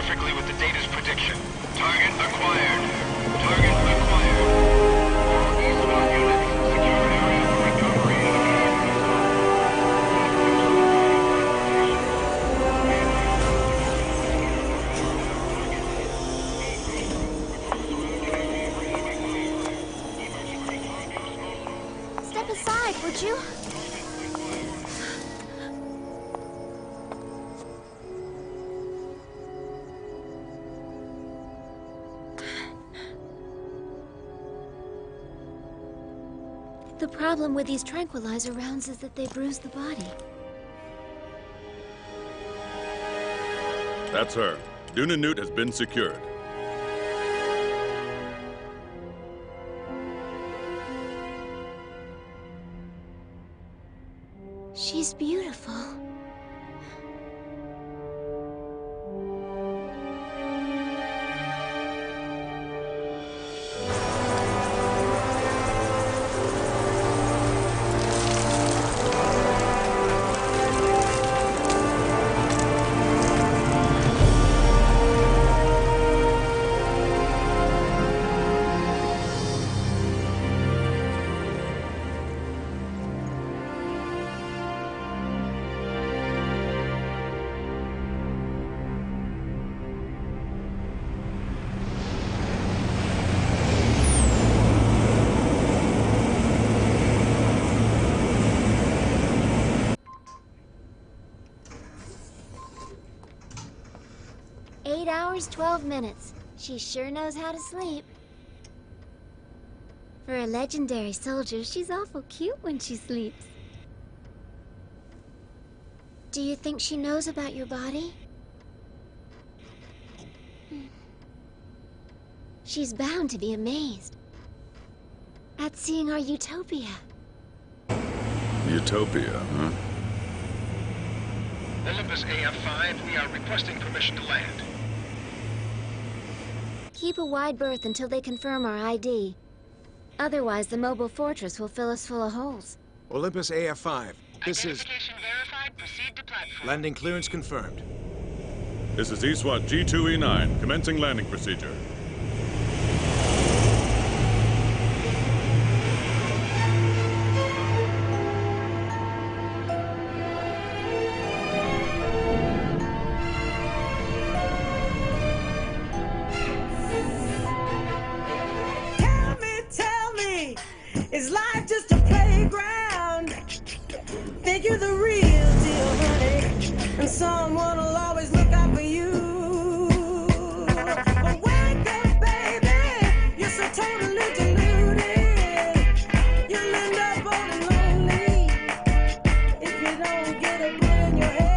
perfectly with the data's prediction. Target acquired. Target acquired. All eastbound units, secure area for recovery and immediate Step aside, would you? The problem with these tranquilizer rounds is that they bruise the body. That's her. Deunan Knute has been secured. She's beautiful. Eight hours, 12 minutes. She sure knows how to sleep. For a legendary soldier, she's awful cute when she sleeps. Do you think she knows about your body? She's bound to be amazed at seeing our utopia. Utopia, huh? Olympus AF-5, we are requesting permission to land. Keep a wide berth until they confirm our ID. Otherwise, the mobile fortress will fill us full of holes. Olympus AF-5, this is... Identification verified, proceed to platform. Landing clearance confirmed. This is ESWAT G2E9, commencing landing procedure. Tell me, is life just a playground? Think you're the real deal, honey, and someone will always look out for you. But wake up, baby, you're so totally deluded. You'll end up old and lonely if you don't get a bit in your head.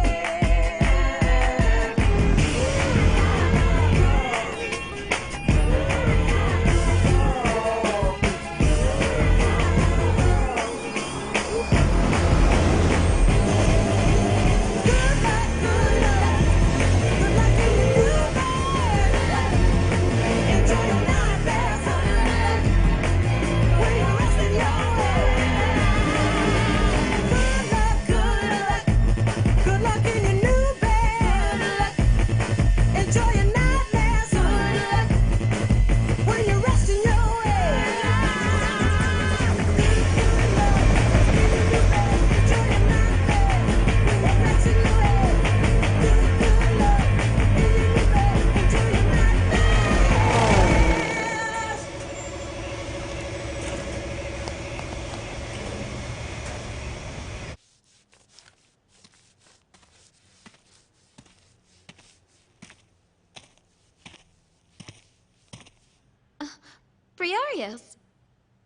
Briarios,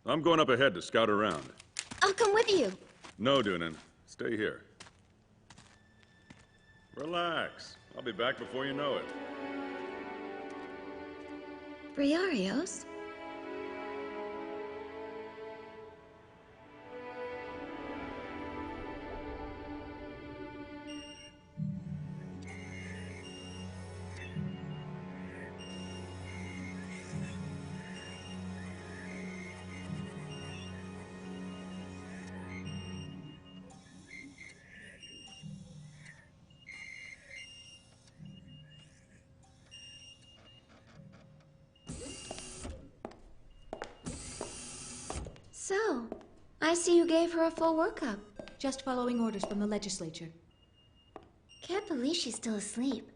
I'm going up ahead to scout around. I'll come with you. No, Deunan. Stay here. Relax. I'll be back before you know it. Briarios? So, I see you gave her a full workup. Just following orders from the legislature. Can't believe she's still asleep.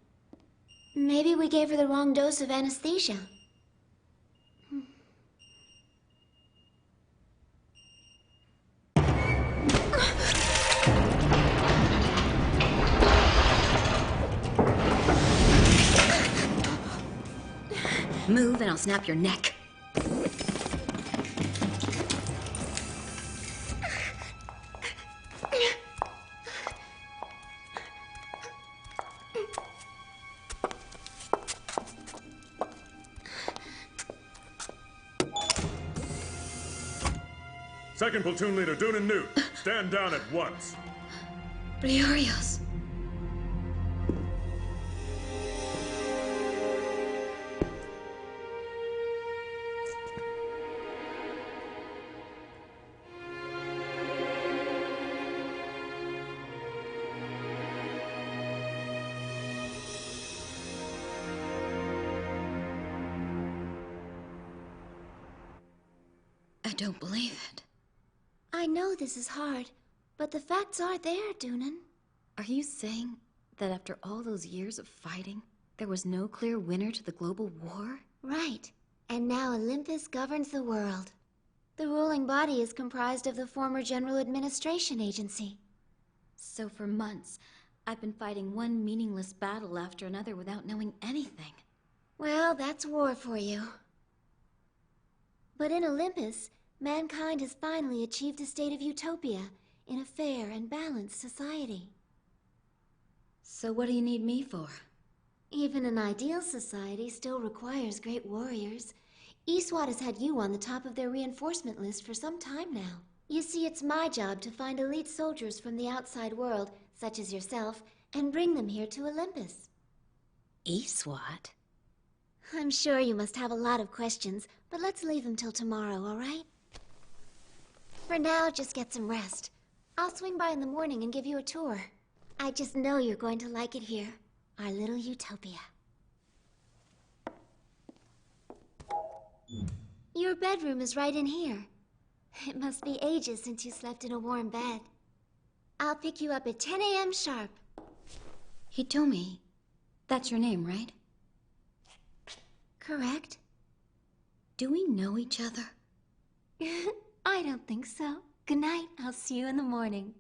Maybe we gave her the wrong dose of anesthesia. Move and I'll snap your neck. Second platoon leader, Deunan Knute. Stand down at once. Briarios. I don't believe it. I know this is hard, but the facts are there, Deunan. Are you saying that after all those years of fighting, there was no clear winner to the global war? Right. And now Olympus governs the world. The ruling body is comprised of the former General Administration Agency. So for months, I've been fighting one meaningless battle after another without knowing anything. Well, that's war for you. But in Olympus, mankind has finally achieved a state of utopia in a fair and balanced society. So what do you need me for? Even an ideal society still requires great warriors. ESWAT has had you on the top of their reinforcement list for some time now. You see, it's my job to find elite soldiers from the outside world, such as yourself, and bring them here to Olympus. ESWAT? I'm sure you must have a lot of questions, but let's leave them till tomorrow, all right? For now, just get some rest. I'll swing by in the morning and give you a tour. I just know you're going to like it here. Our little utopia. Your bedroom is right in here. It must be ages since you slept in a warm bed. I'll pick you up at 10 a.m. sharp. Hitomi. That's your name, right? Correct? Do we know each other? I don't think so. Good night. I'll see you in the morning.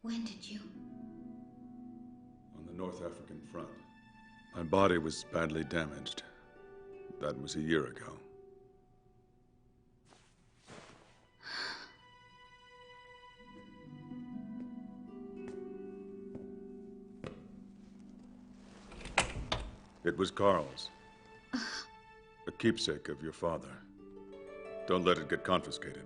When did you? On the North African front. My body was badly damaged. That was a year ago. It was Carl's. A keepsake of your father. Don't let it get confiscated.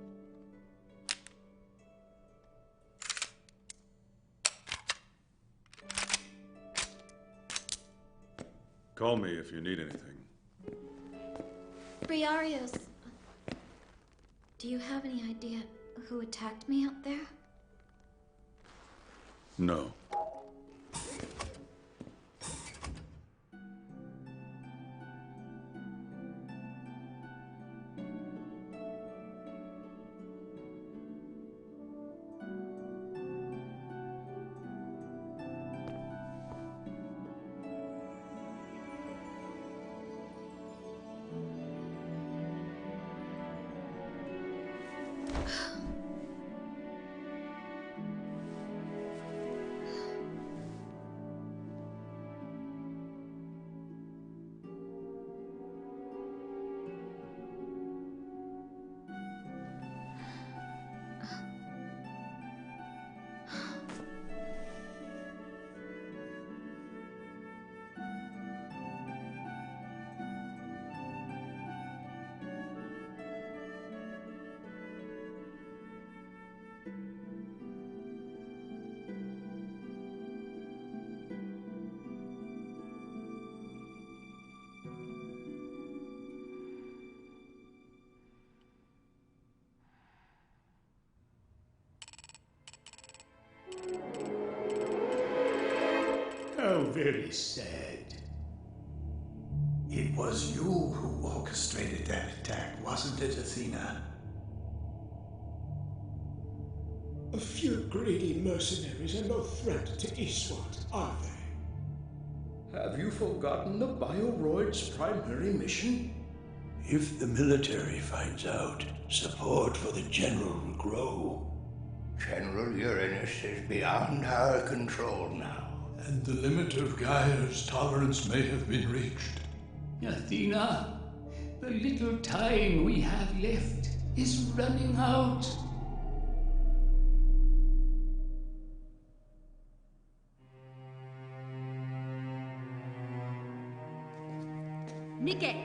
Call me if you need anything. Briarios. Do you have any idea who attacked me out there? No. very sad. It was you who orchestrated that attack, wasn't it, Athena? A few greedy mercenaries are no threat to Iswat, are they? Have you forgotten the Bioroid's primary mission? If the military finds out, support for the General will grow. General Uranus is beyond our control now. And the limit of Gaia's tolerance may have been reached. Athena, the little time we have left is running out. Nike!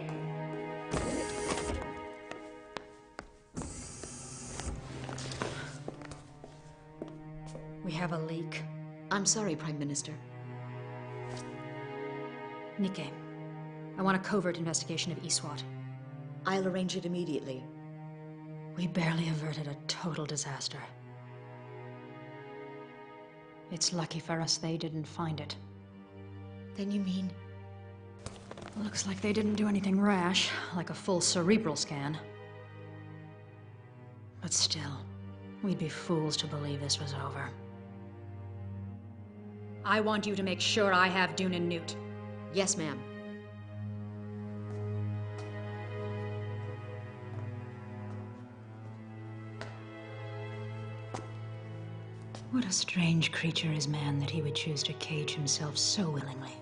We have a leak. I'm sorry, Prime Minister. Nike, I want a covert investigation of Iswat. I'll arrange it immediately. We barely averted a total disaster. It's lucky for us they didn't find it. Then you mean? Looks like they didn't do anything rash, like a full cerebral scan. But still, we'd be fools to believe this was over. I want you to make sure I have Deunan Knute. Yes, ma'am. What a strange creature is man that he would choose to cage himself so willingly.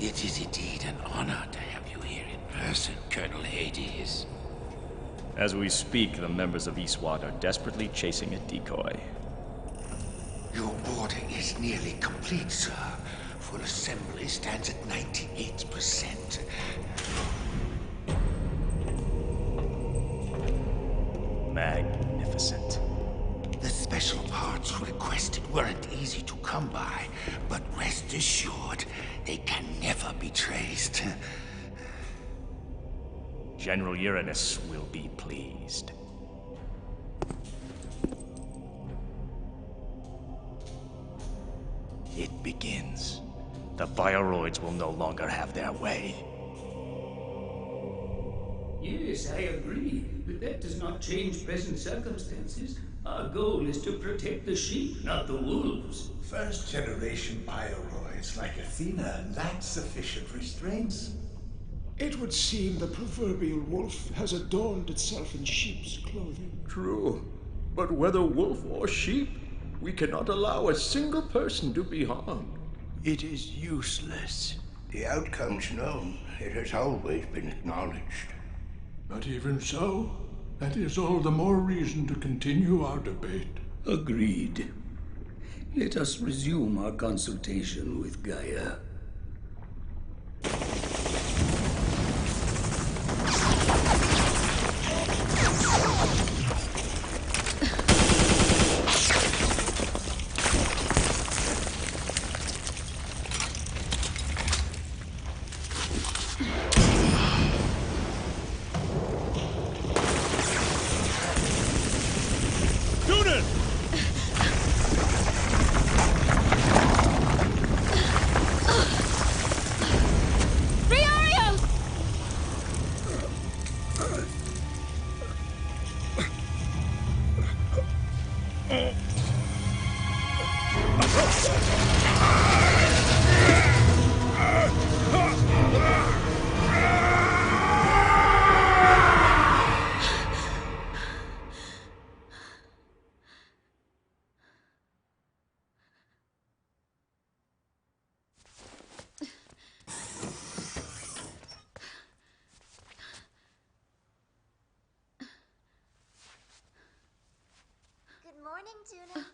It is indeed an honor to have you here in person, Colonel Hades. As we speak, the members of Iswat are desperately chasing a decoy. Your order is nearly complete, sir. Full assembly stands at 98%. Magnificent. The special parts requested weren't easy to come by, but rest assured, they can never be traced. General Uranus will be pleased. It begins. The Bioroids will no longer have their way. Yes, I agree, but that does not change present circumstances. Our goal is to protect the sheep, not the wolves. First-generation Bioroids like Athena lack sufficient restraints. It would seem the proverbial wolf has adorned itself in sheep's clothing. True, but whether wolf or sheep, we cannot allow a single person to be harmed. It is useless. The outcome's known. It has always been acknowledged. But even so, that is all the more reason to continue our debate. Agreed. Let us resume our consultation with Gaia. Good morning, Deunan.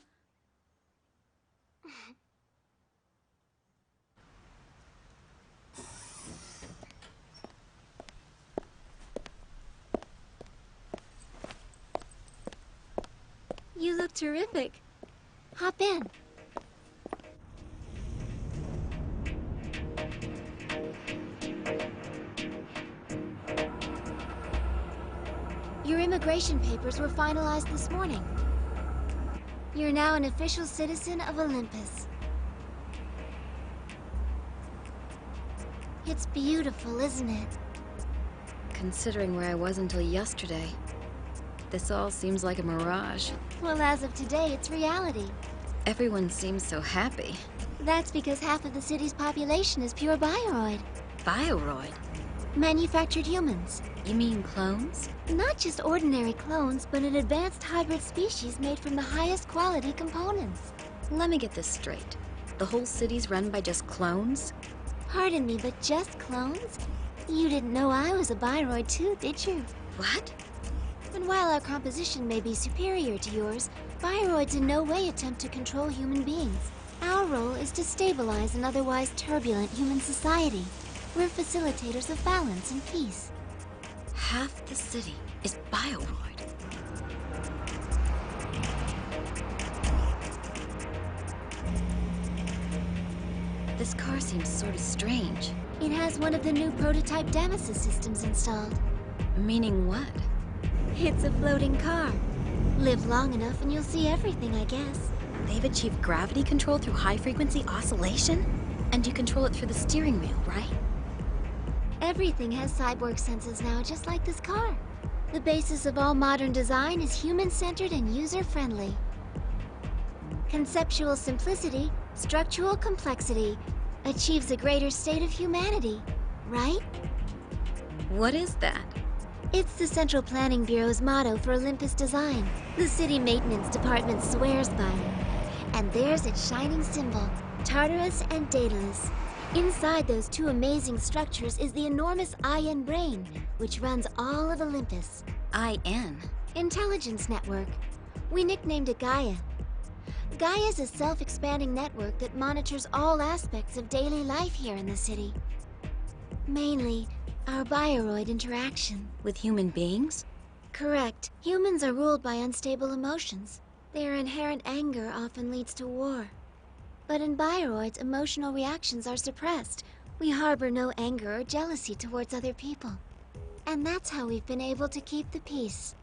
look terrific. Hop in. Your immigration papers were finalized this morning. You're now an official citizen of Olympus. It's beautiful, isn't it? Considering where I was until yesterday, this all seems like a mirage. Well, as of today, it's reality. Everyone seems so happy. That's because half of the city's population is pure bioroid. Bioroid? Manufactured humans. You mean clones? Not just ordinary clones, but an advanced hybrid species made from the highest quality components. Let me get this straight. The whole city's run by just clones? Pardon me, but just clones? You didn't know I was a bioroid too, did you? What? And while our composition may be superior to yours, bioroids in no way attempt to control human beings. Our role is to stabilize an otherwise turbulent human society. We're facilitators of balance and peace. Half the city is bioroid. This car seems sort of strange. It has one of the new prototype Damascus systems installed. Meaning what? It's a floating car. Live long enough and you'll see everything, I guess. They've achieved gravity control through high-frequency oscillation? And you control it through the steering wheel, right? Everything has cyborg senses now, just like this car. The basis of all modern design is human-centered and user-friendly. Conceptual simplicity, structural complexity, achieves a greater state of humanity, right? What is that? It's the Central Planning Bureau's motto for Olympus design. The city maintenance department swears by it. And there's its shining symbol, Tartarus and Daedalus. Inside those two amazing structures is the enormous IN brain, which runs all of Olympus. IN? Intelligence Network. We nicknamed it Gaia. Gaia is a self-expanding network that monitors all aspects of daily life here in the city. Mainly, our bioroid interaction. With human beings? Correct. Humans are ruled by unstable emotions. Their inherent anger often leads to war. But in bioroids, emotional reactions are suppressed. We harbor no anger or jealousy towards other people. And that's how we've been able to keep the peace.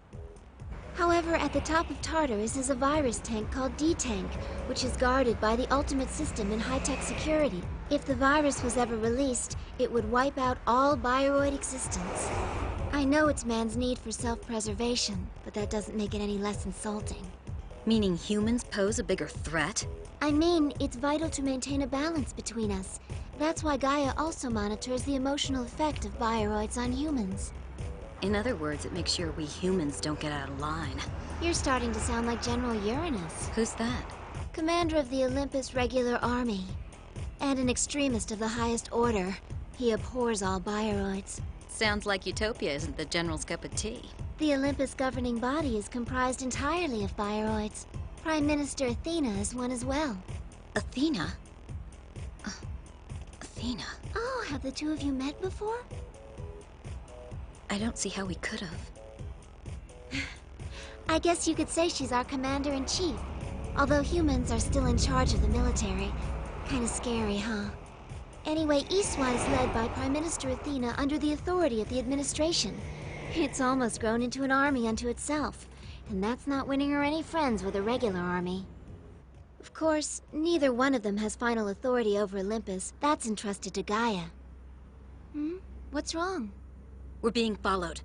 However, at the top of Tartarus is a virus tank called D-Tank, which is guarded by the ultimate system in high-tech security. If the virus was ever released, it would wipe out all bioroid existence. I know it's man's need for self-preservation, but that doesn't make it any less insulting. Meaning humans pose a bigger threat? I mean, it's vital to maintain a balance between us. That's why Gaia also monitors the emotional effect of bioroids on humans. In other words, it makes sure we humans don't get out of line. You're starting to sound like General Uranus. Who's that? Commander of the Olympus Regular Army. And an extremist of the highest order. He abhors all bioroids. Sounds like Utopia isn't the General's cup of tea. The Olympus governing body is comprised entirely of bioroids. Prime Minister Athena is one as well. Athena? Athena? Oh, have the two of you met before? I don't see how we could have. I guess you could say she's our commander-in-chief. Although humans are still in charge of the military. Kinda scary, huh? Anyway, Eastwat is led by Prime Minister Athena under the authority of the administration. It's almost grown into an army unto itself. And that's not winning her any friends with a regular army. Of course, neither one of them has final authority over Olympus. That's entrusted to Gaia. What's wrong? We're being followed.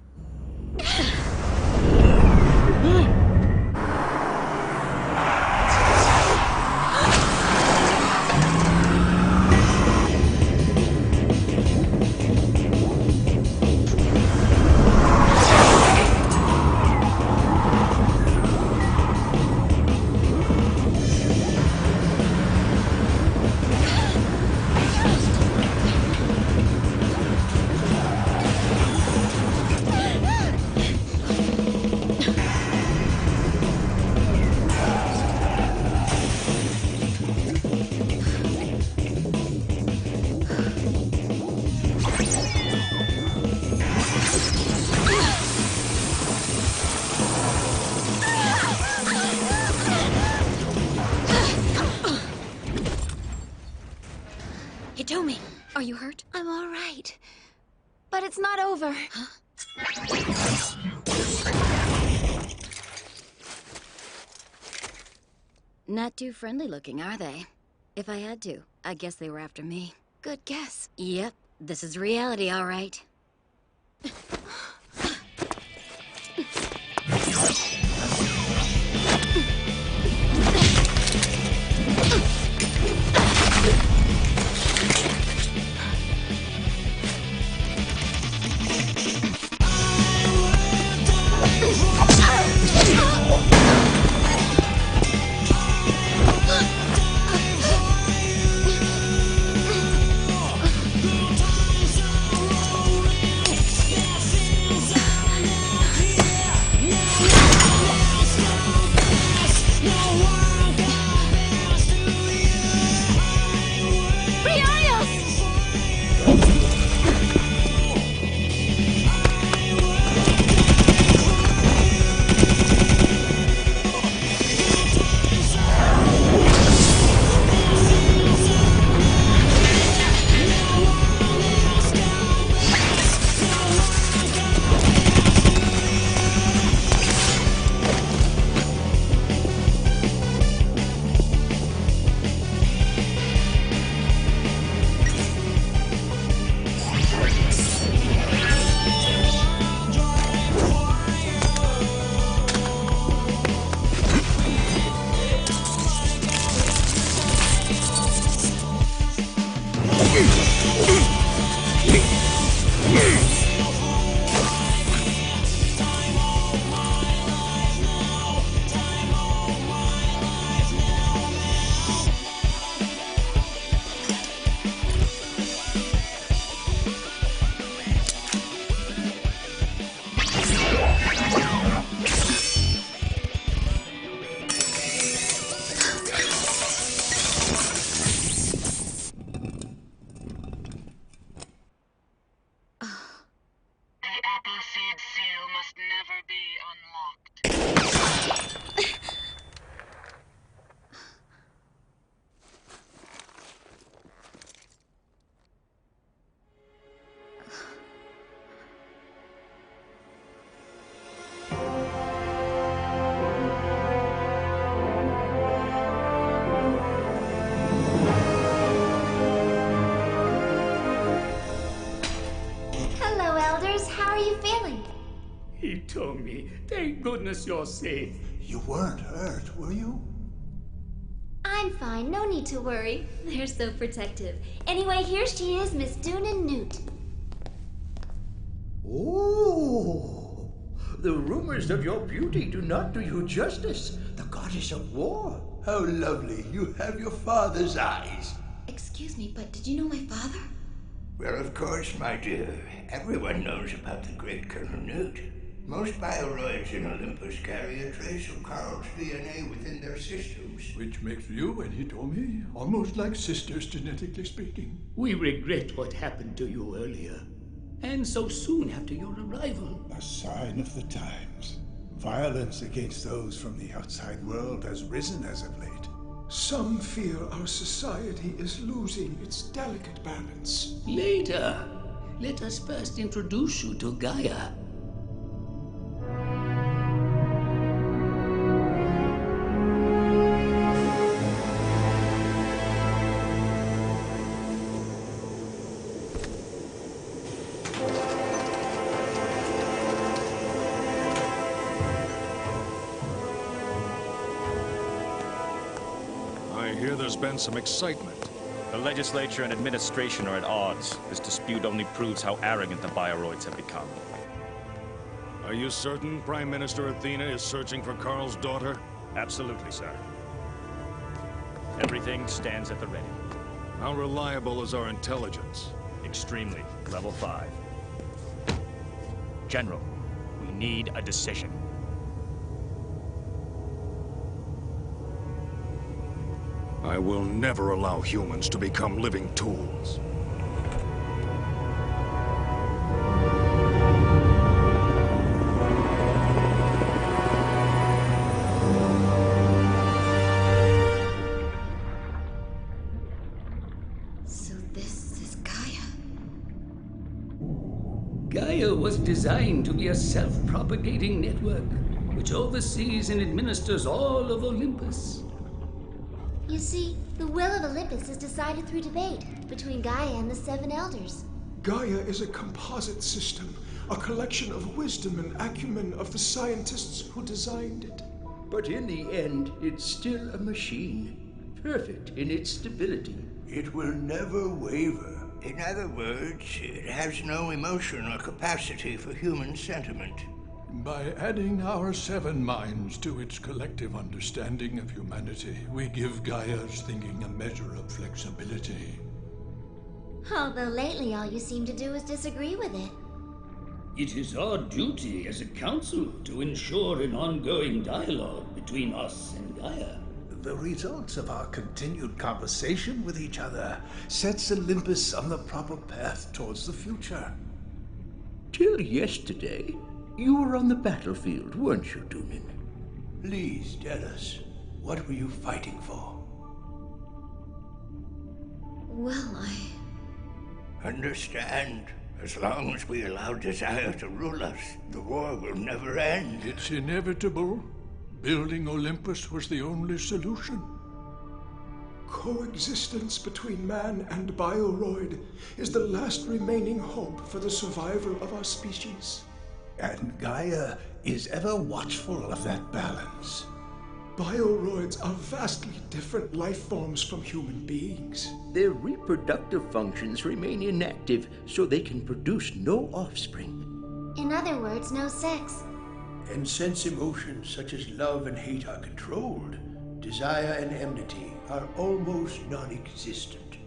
But it's not over. Not too friendly looking, are they? If I had to, I guess they were after me. Good guess. Yep, this is reality, all right. Appleseed seal must never be unlocked. Hello, Elders. How are you feeling? He told me. Thank goodness you're safe. You weren't hurt, were you? I'm fine. No need to worry. They're so protective. Anyway, here she is, Miss Deunan Knute. Oh, the rumors of your beauty do not do you justice. The goddess of war. How lovely. You have your father's eyes. Excuse me, but did you know my father? Well, of course, my dear. Everyone knows about the great Colonel Knute. Most bioroids in Olympus carry a trace of Carl's DNA within their systems. Which makes you and Hitomi almost like sisters, genetically speaking. We regret what happened to you earlier. And so soon after your arrival. A sign of the times. Violence against those from the outside world has risen as of late. Some fear our society is losing its delicate balance. Later. Let us first introduce you to Gaia. I hear there's been some excitement. The legislature and administration are at odds. This dispute only proves how arrogant the bioroids have become. Are you certain Prime Minister Athena is searching for Carl's daughter? Absolutely, sir. Everything stands at the ready. How reliable is our intelligence? Extremely. Level 5. General, we need a decision. I will never allow humans to become living tools. So this is Gaia. Gaia was designed to be a self-propagating network, which oversees and administers all of Olympus. You see, the will of Olympus is decided through debate between Gaia and the Seven Elders. Gaia is a composite system, a collection of wisdom and acumen of the scientists who designed it. But in the end, it's still a machine, perfect in its stability. It will never waver. In other words, it has no emotion or capacity for human sentiment. By adding our 7 minds to its collective understanding of humanity, we give Gaia's thinking a measure of flexibility. Although lately all you seem to do is disagree with it. It is our duty as a council to ensure an ongoing dialogue between us and Gaia. The results of our continued conversation with each other sets Olympus on the proper path towards the future. Till yesterday, you were on the battlefield, weren't you, Deunan? Please tell us, what were you fighting for? Well, Understand, as long as we allow desire to rule us, the war will never end. It's inevitable. Building Olympus was the only solution. Coexistence between man and Bioroid is the last remaining hope for the survival of our species. And Gaia is ever watchful of that balance. Bioroids are vastly different life forms from human beings. Their reproductive functions remain inactive so they can produce no offspring. In other words, no sex. And since emotions such as love and hate are controlled, desire and enmity are almost non-existent.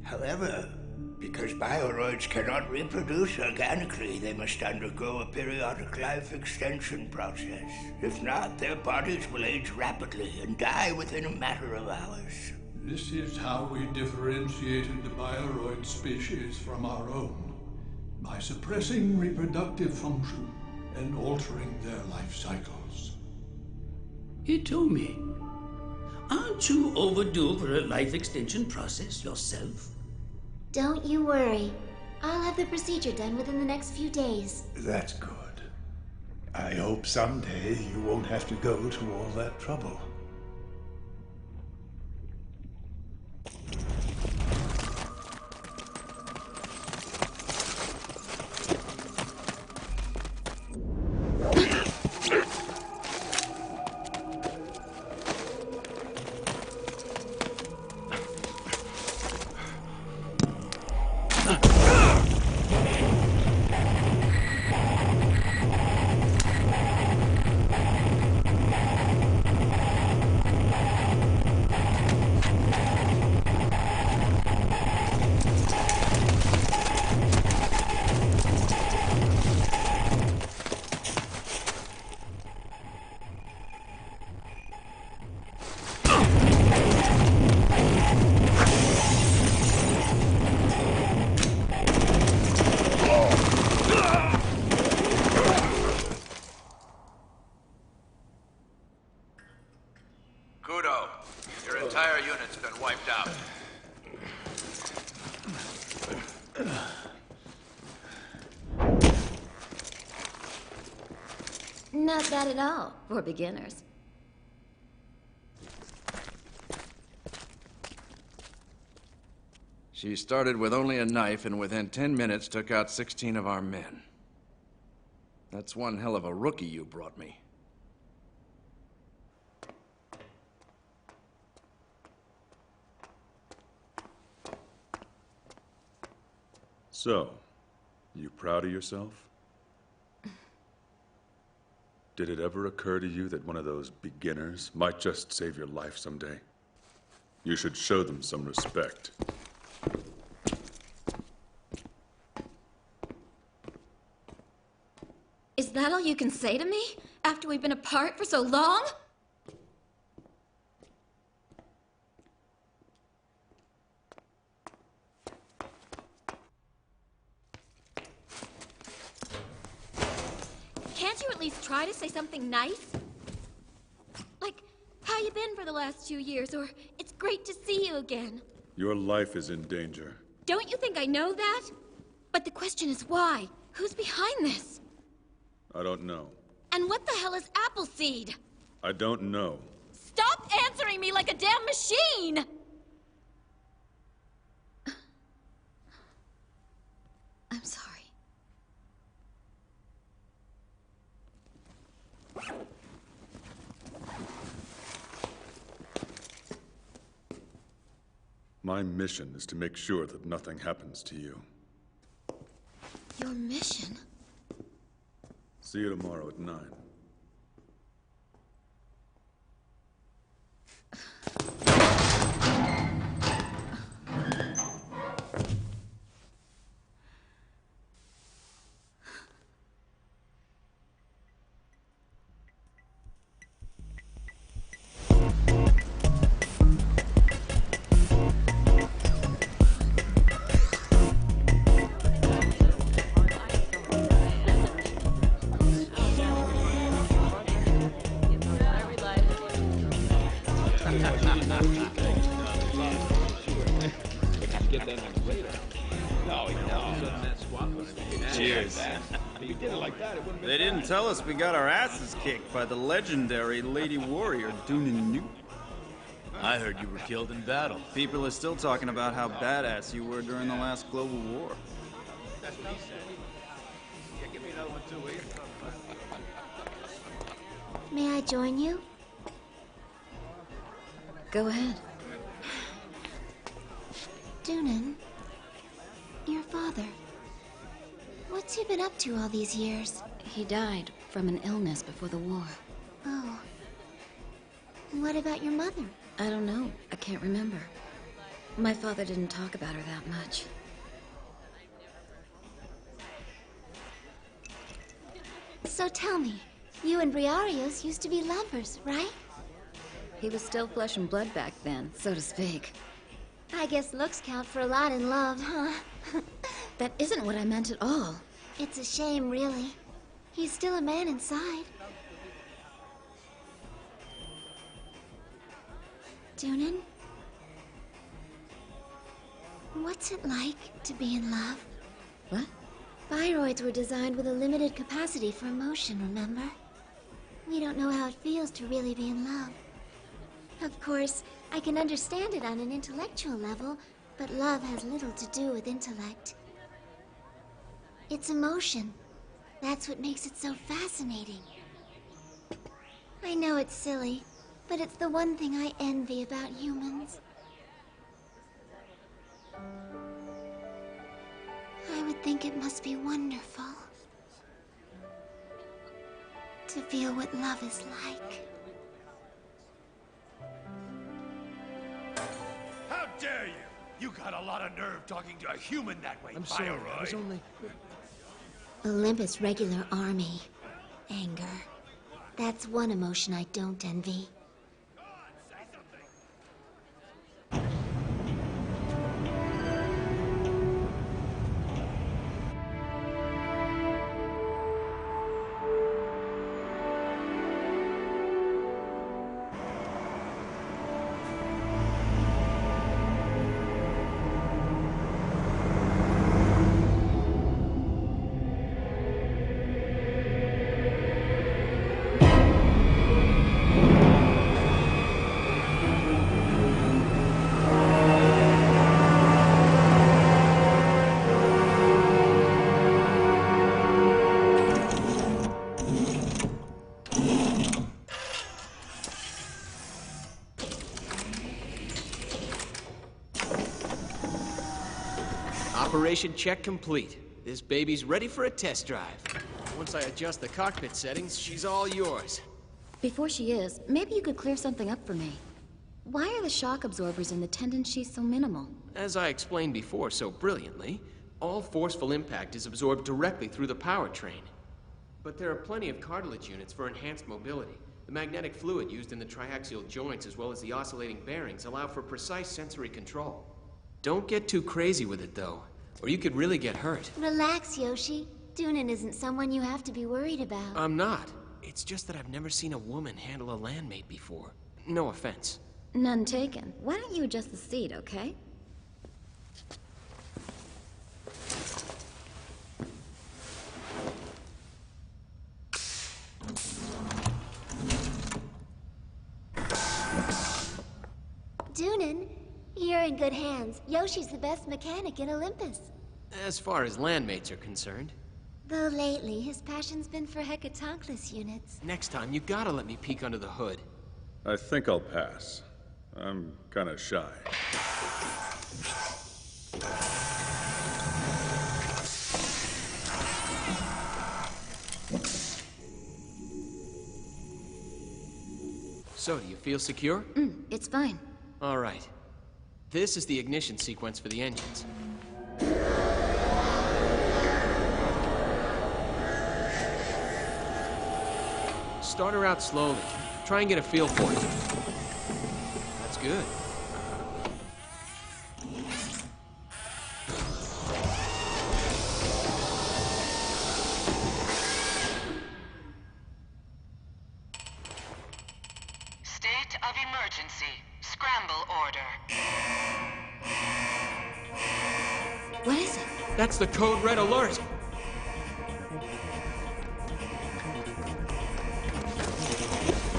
However, because bioroids cannot reproduce organically, they must undergo a periodic life extension process. If not, their bodies will age rapidly and die within a matter of hours. This is how we differentiated the Bioroid species from our own, by suppressing reproductive function and altering their life cycles. Hitomi, aren't you overdue for a life extension process yourself? Don't you worry. I'll have the procedure done within the next few days. That's good. I hope someday you won't have to go to all that trouble. Not bad at all for beginners. She started with only a knife and within 10 minutes took out 16 of our men. That's one hell of a rookie you brought me. So, you proud of yourself? Did it ever occur to you that one of those beginners might just save your life someday? You should show them some respect. Is that all you can say to me? After we've been apart for so long? Can't you at least try to say something nice? Like, how you been for the last 2 years, or it's great to see you again. Your life is in danger. Don't you think I know that? But the question is why? Who's behind this? I don't know. And what the hell is Appleseed? I don't know. Stop answering me like a damn machine! I'm sorry. My mission is to make sure that nothing happens to you. Your mission? See you tomorrow at 9. Cheers. They didn't tell us we got our asses kicked by the legendary Lady Warrior Deunan Knute. I heard you were killed in battle. People are still talking about how badass you were during the last global war. That's what he said. Yeah, give me another one too, will you? May I join you? Go ahead. Deunan, your father. What's he been up to all these years? He died from an illness before the war. Oh. And what about your mother? I don't know. I can't remember. My father didn't talk about her that much. So tell me, you and Briarios used to be lovers, right? He was still flesh and blood back then, so to speak. I guess looks count for a lot in love, huh? That isn't what I meant at all. It's a shame, really. He's still a man inside. Deunan? What's it like to be in love? What? Bioroids were designed with a limited capacity for emotion, remember? We don't know how it feels to really be in love. Of course, I can understand it on an intellectual level, but love has little to do with intellect. It's emotion. That's what makes it so fascinating. I know it's silly, but it's the one thing I envy about humans. I would think it must be wonderful to feel what love is like. How dare you! You got a lot of nerve talking to a human that way, I'm sorry, Bioroid. I was only... Olympus' regular army. Anger. That's one emotion I don't envy. Operation check complete. This baby's ready for a test drive. Once I adjust the cockpit settings, she's all yours. Before she is, maybe you could clear something up for me. Why are the shock absorbers in the tendon sheath so minimal? As I explained before so brilliantly, all forceful impact is absorbed directly through the powertrain. But there are plenty of cartilage units for enhanced mobility. The magnetic fluid used in the triaxial joints as well as the oscillating bearings allow for precise sensory control. Don't get too crazy with it, though, or you could really get hurt. Relax, Yoshi. Deunan isn't someone you have to be worried about. I'm not. It's just that I've never seen a woman handle a landmate before. No offense. None taken. Why don't you adjust the seat, okay? Deunan, you're in good hands. Yoshi's the best mechanic in Olympus. As far as landmates are concerned. Though lately, his passion's been for hecatonchus units. Next time, you gotta let me peek under the hood. I think I'll pass. I'm kinda shy. So, do you feel secure? It's fine. All right. This is the ignition sequence for the engines. Start her out slowly. Try and get a feel for it. That's good. State of emergency. Scramble order. What is it? That's the code red alert.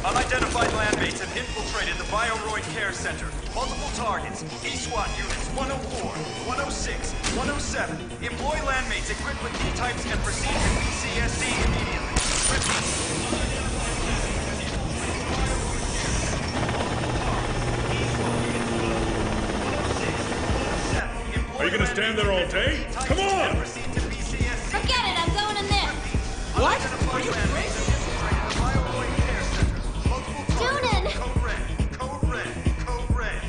Unidentified landmates have infiltrated the Bioroid Care Center. Multiple targets. E-SWAT units 104, 106, 107. Employ landmates equipped with D-types and proceed to BCSD immediately. Are you gonna stand there all day? Come on! Forget it, I'm going in there. What? Are you crazy? Deunan! Code red, code red, code red.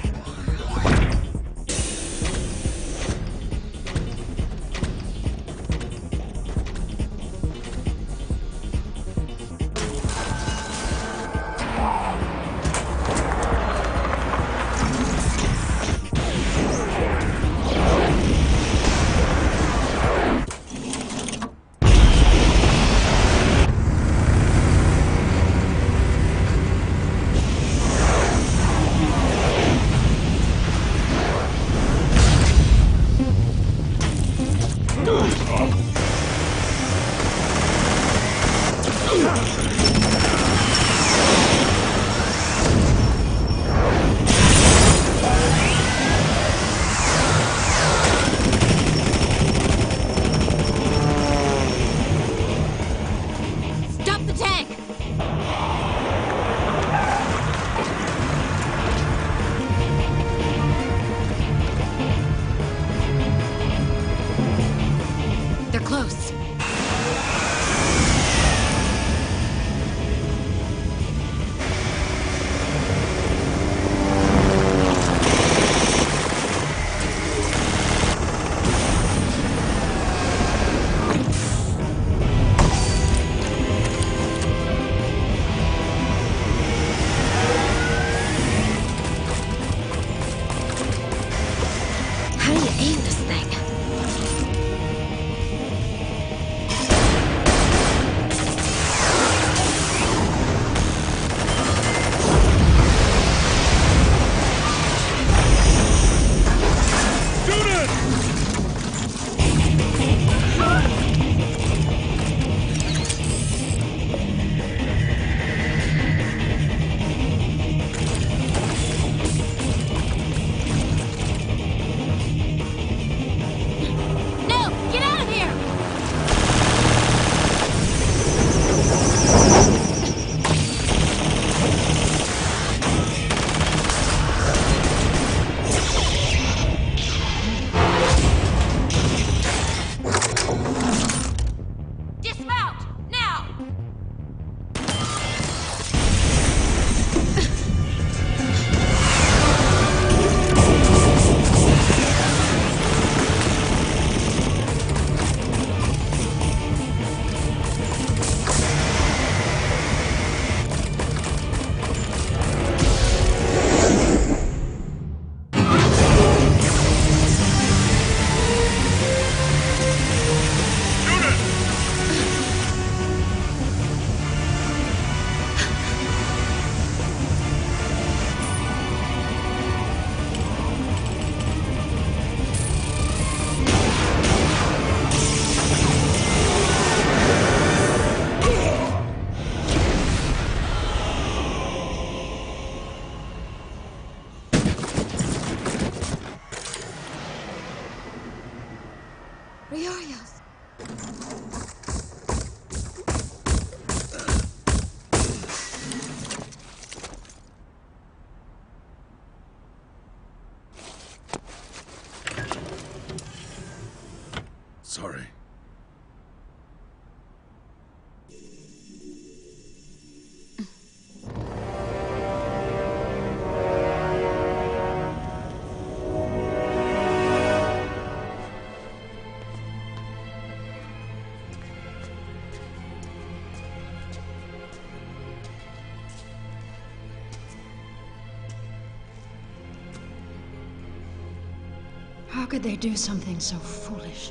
How could they do something so foolish?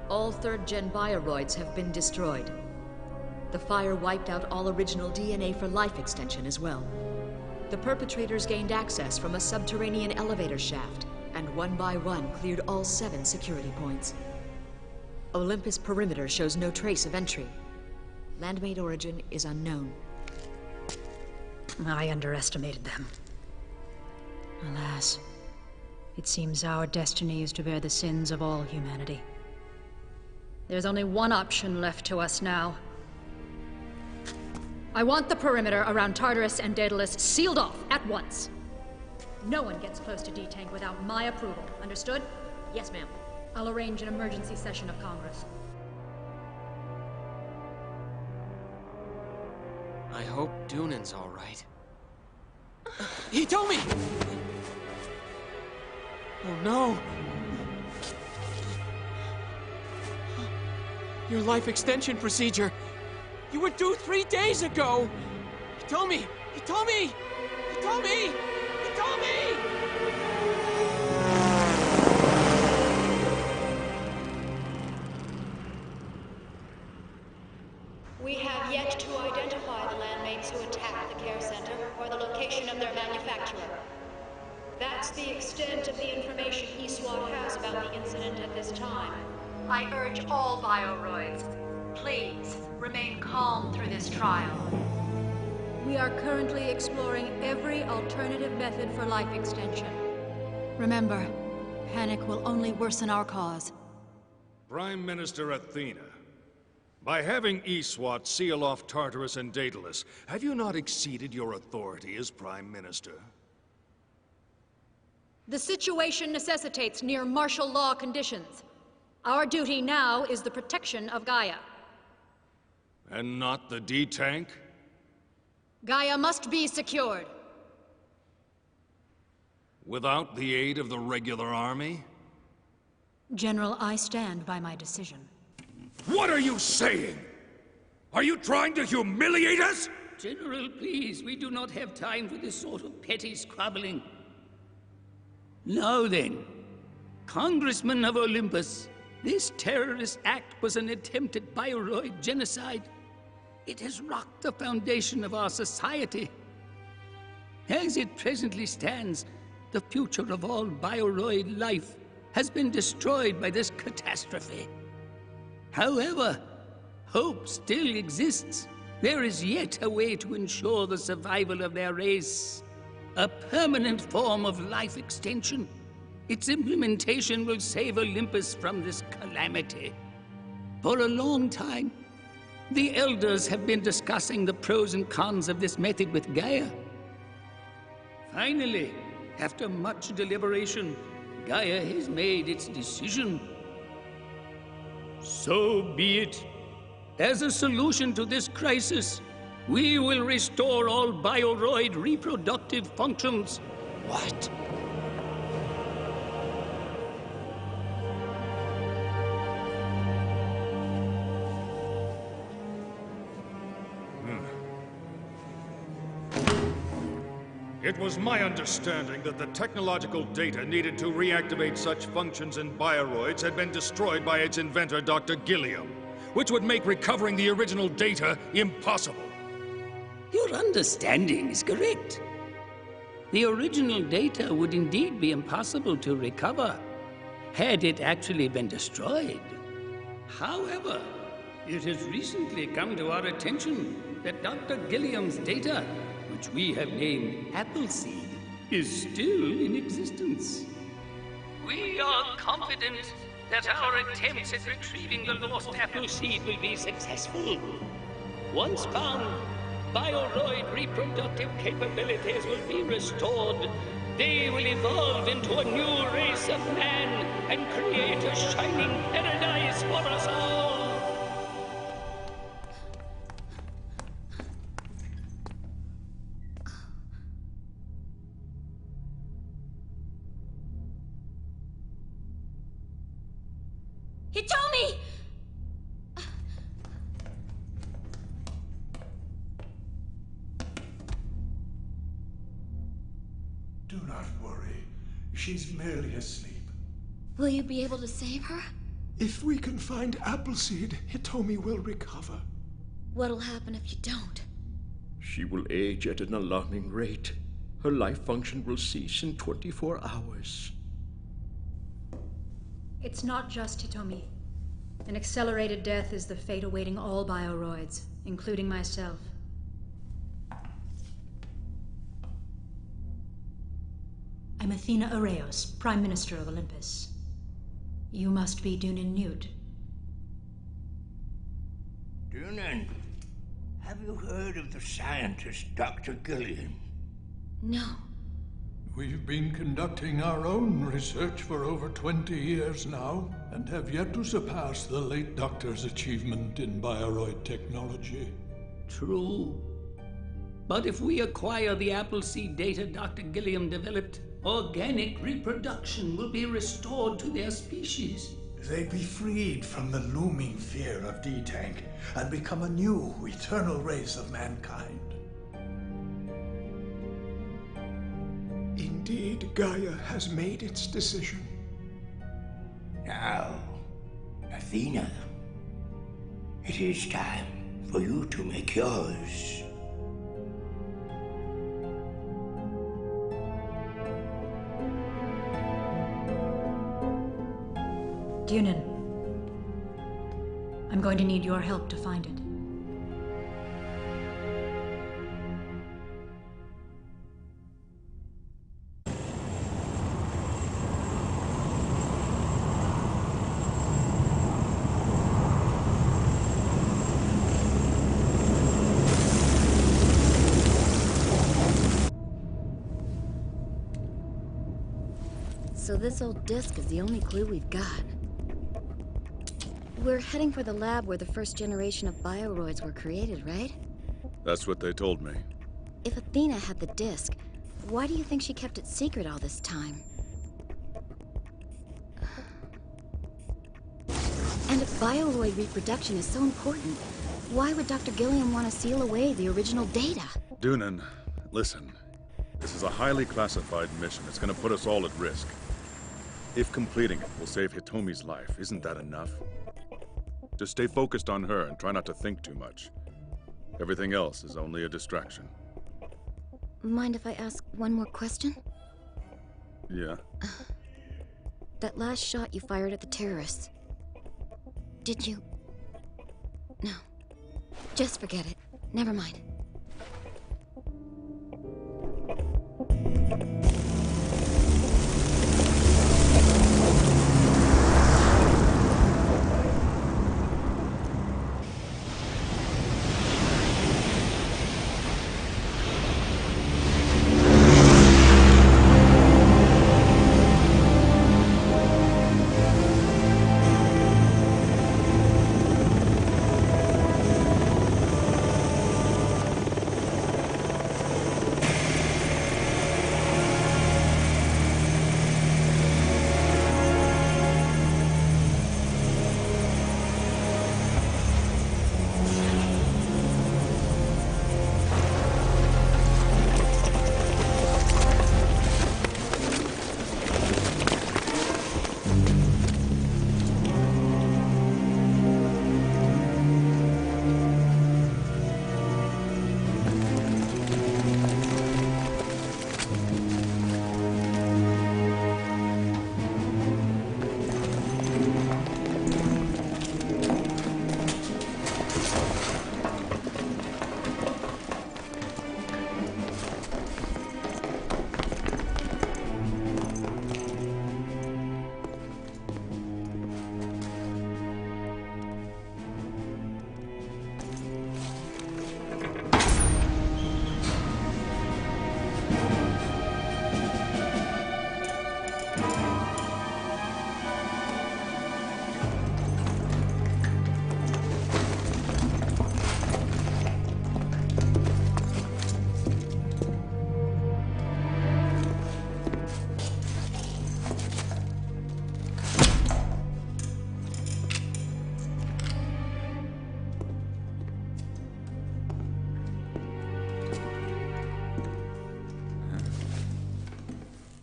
All third-gen bioroids have been destroyed. The fire wiped out all original DNA for life extension as well. The perpetrators gained access from a subterranean elevator shaft, and one by one cleared all 7 security points. Olympus perimeter shows no trace of entry. Landmate origin is unknown. I underestimated them. Alas, it seems our destiny is to bear the sins of all humanity. There's only one option left to us now. I want the perimeter around Tartarus and Daedalus sealed off at once. No one gets close to D-Tank without my approval. Understood? Yes, ma'am. I'll arrange an emergency session of Congress. I hope Deunan's all right. Hitomi! Oh no! Your life extension procedure! You were due 3 days ago! Hitomi! Hitomi! Hitomi! Hitomi! We have yet to identify the landmates who attacked the care center or the location of their manufacturer. That's the extent of the information ESWAT has about the incident at this time. I urge all bioroids, please remain calm through this trial. We are currently exploring every alternative method for life extension. Remember, panic will only worsen our cause. Prime Minister Athena, by having ESWAT seal off Tartarus and Daedalus, have you not exceeded your authority as Prime Minister? The situation necessitates near martial law conditions. Our duty now is the protection of Gaia. And not the D-Tank? Gaia must be secured. Without the aid of the regular army? General, I stand by my decision. What are you saying? Are you trying to humiliate us? General, please, we do not have time for this sort of petty squabbling. Now then, Congressman of Olympus, this terrorist act was an attempt at bioroid genocide. It has rocked the foundation of our society. As it presently stands, the future of all bioroid life has been destroyed by this catastrophe. However, hope still exists. There is yet a way to ensure the survival of their race. A permanent form of life extension. Its implementation will save Olympus from this calamity. For a long time, the elders have been discussing the pros and cons of this method with Gaia. Finally, after much deliberation, Gaia has made its decision. So be it. As a solution to this crisis, we will restore all bioroid reproductive functions. What? It was my understanding that the technological data needed to reactivate such functions in bioroids had been destroyed by its inventor, Dr. Gilliam, which would make recovering the original data impossible. Your understanding is correct. The original data would indeed be impossible to recover, had it actually been destroyed. However, it has recently come to our attention that Dr. Gilliam's data, which we have named Appleseed, is still in existence. We are confident that our attempts at retrieving the lost Appleseed will be successful. Once found, bioroid reproductive capabilities will be restored. They will evolve into a new race of man and create a shining paradise for us all. Hitomi! Do not worry. She's merely asleep. Will you be able to save her? If we can find Appleseed, Hitomi will recover. What'll happen if you don't? She will age at an alarming rate. Her life function will cease in 24 hours. It's not just Hitomi. An accelerated death is the fate awaiting all bioroids, including myself. I'm Athena Areos, Prime Minister of Olympus. You must be Deunan Knute. Deunan, have you heard of the scientist Dr. Gilliam? No. We've been conducting our own research for over 20 years now, and have yet to surpass the late Doctor's achievement in bioroid technology. True. But if we acquire the Appleseed data Dr. Gilliam developed, organic reproduction will be restored to their species. They'd be freed from the looming fear of D-Tank and become a new, eternal race of mankind. Indeed, Gaia has made its decision. Now, Athena, it is time for you to make yours. Deunan, I'm going to need your help to find it. So this old disk is the only clue we've got. We're heading for the lab where the first generation of bioroids were created, right? That's what they told me. If Athena had the disk, why do you think she kept it secret all this time? And if bioroid reproduction is so important, why would Dr. Gilliam want to seal away the original data? Deunan, listen. This is a highly classified mission. It's going to put us all at risk. If completing it will save Hitomi's life, isn't that enough? Just stay focused on her and try not to think too much. Everything else is only a distraction. Mind if I ask one more question? Yeah? That last shot you fired at the terrorists. Did you... No. Just forget it. Never mind.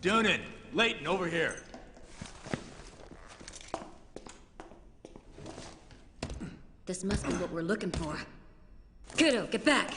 Deunan, Leighton, over here. This must be what we're looking for. Kiddo, get back!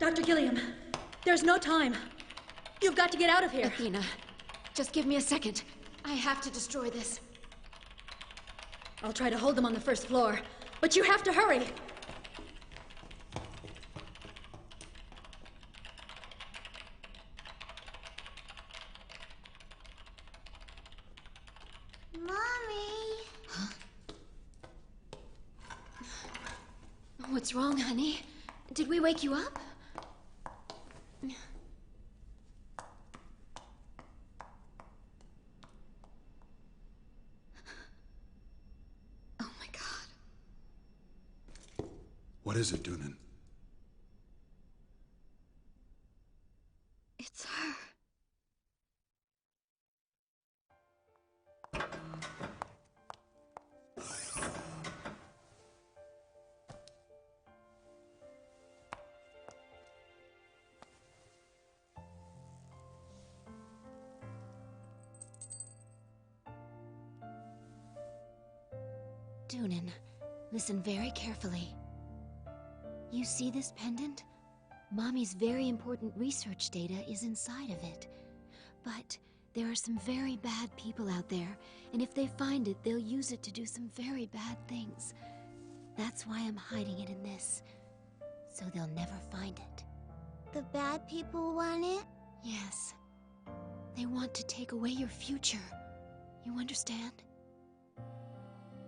Dr. Gilliam, there's no time. You've got to get out of here. Athena, just give me a second. I have to destroy this. I'll try to hold them on the first floor, but you have to hurry. Mommy! What's wrong, honey? Did we wake you up? What is it, Deunan? It's her. Deunan, listen very carefully. You see this pendant? Mommy's very important research data is inside of it. But there are some very bad people out there, and if they find it, they'll use it to do some very bad things. That's why I'm hiding it in this, so they'll never find it. The bad people want it? Yes. They want to take away your future. You understand?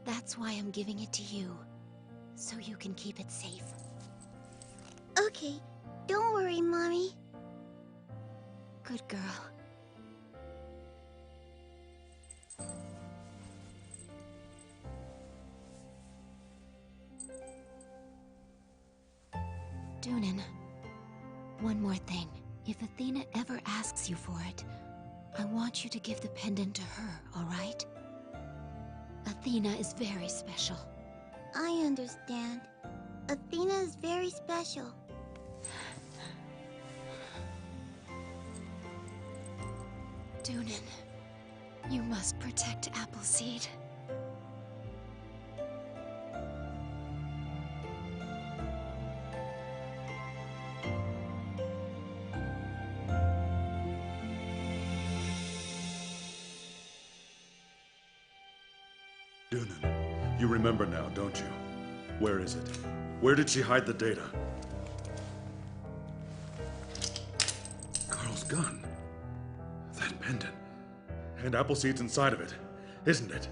That's why I'm giving it to you, so you can keep it safe. Okay, don't worry, Mommy. Good girl. Deunan, one more thing. If Athena ever asks you for it, I want you to give the pendant to her, all right? Athena is very special. I understand. Athena is very special. Deunan, you must protect Appleseed. Deunan, you remember now, don't you? Where is it? Where did she hide the data? Carl's gun. That pendant. And Appleseed's inside of it, isn't it?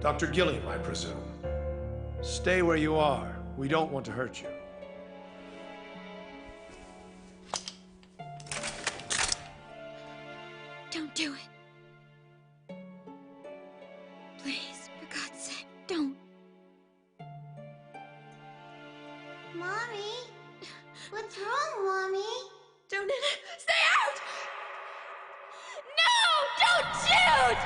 Dr. Gilliam, I presume. Stay where you are. We don't want to hurt you. Don't do it. Please, for God's sake, don't. Mommy? What's wrong, Mommy? Don't stay out! No! Don't shoot!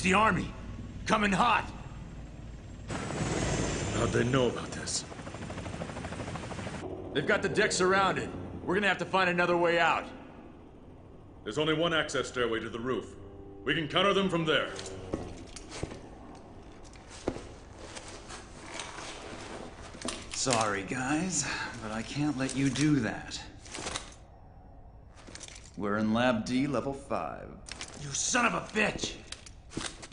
the army. Coming hot. How'd they know about this? They've got the deck surrounded. We're gonna have to find another way out. There's only one access stairway to the roof. We can counter them from there. Sorry, guys, but I can't let you do that. We're in Lab D, Level 5. You son of a bitch!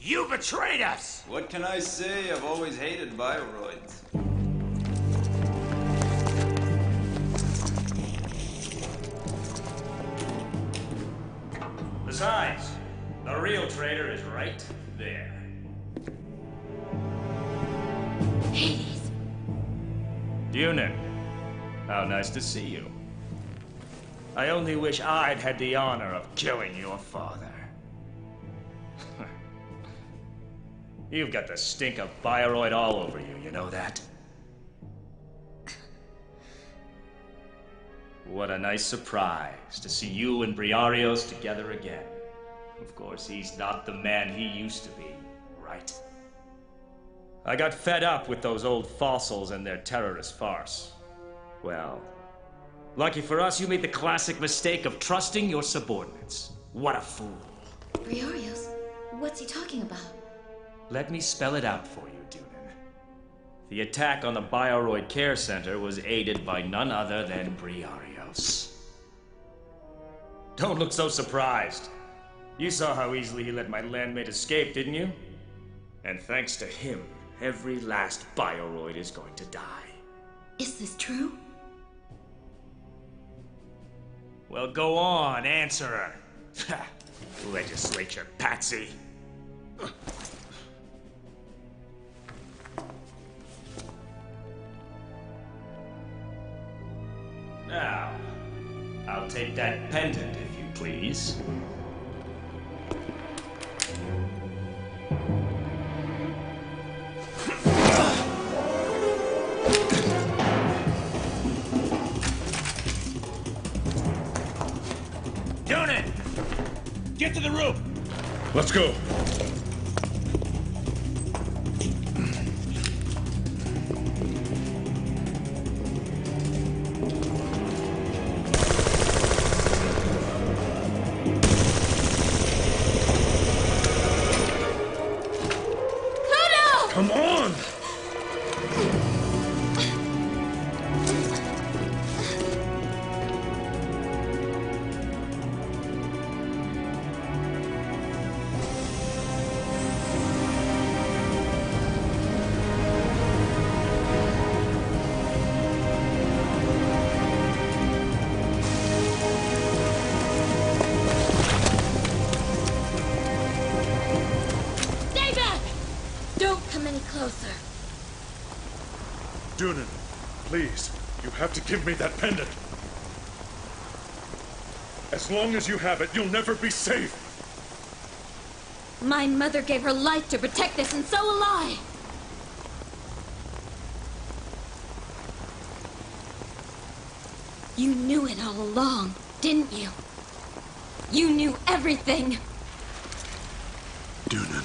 You betrayed us! What can I say? I've always hated bioroids. Besides, the real traitor is right there. Hades. Deunan, how nice to see you. I only wish I'd had the honor of killing your father. You've got the stink of bioroid all over you, you know that? What a nice surprise to see you and Briario's together again. Of course, he's not the man he used to be, right? I got fed up with those old fossils and their terrorist farce. Well, lucky for us, you made the classic mistake of trusting your subordinates. What a fool. Briario's? What's he talking about? Let me spell it out for you, Deunan. The attack on the Bioroid Care Center was aided by none other than Briarios. Don't look so surprised. You saw how easily he let my landmate escape, didn't you? And thanks to him, every last Bioroid is going to die. Is this true? Well, go on, answer her. Legislature patsy. Now, I'll take that pendant, if you please. Deunan! Get to the roof! Let's go. Come on! Deunan, please, you have to give me that pendant. As long as you have it, you'll never be safe. My mother gave her life to protect this, and so will I. You knew it all along, didn't you? You knew everything. Deunan.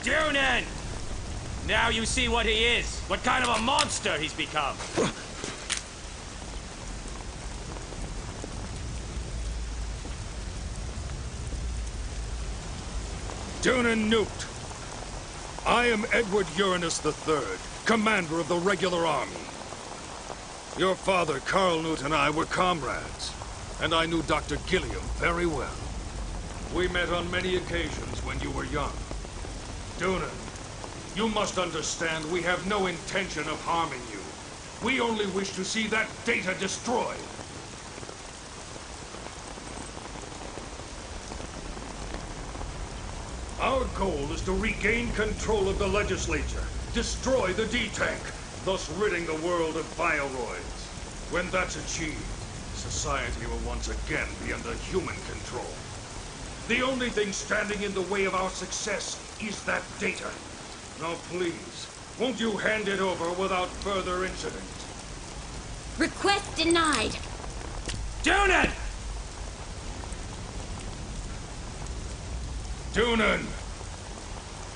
Deunan! Now you see what he is. What kind of a monster he's become. Deunan Knute. I am Edward Uranus III, commander of the regular army. Your father, Carl Knute, and I were comrades, and I knew Dr. Gilliam very well. We met on many occasions when you were young. Deunan, you must understand we have no intention of harming you. We only wish to see that data destroyed. Our goal is to regain control of the legislature, destroy the D-Tank, thus ridding the world of bioroids. When that's achieved, society will once again be under human control. The only thing standing in the way of our success is that data. Now please, won't you hand it over without further incident? Request denied. Deunan! Deunan!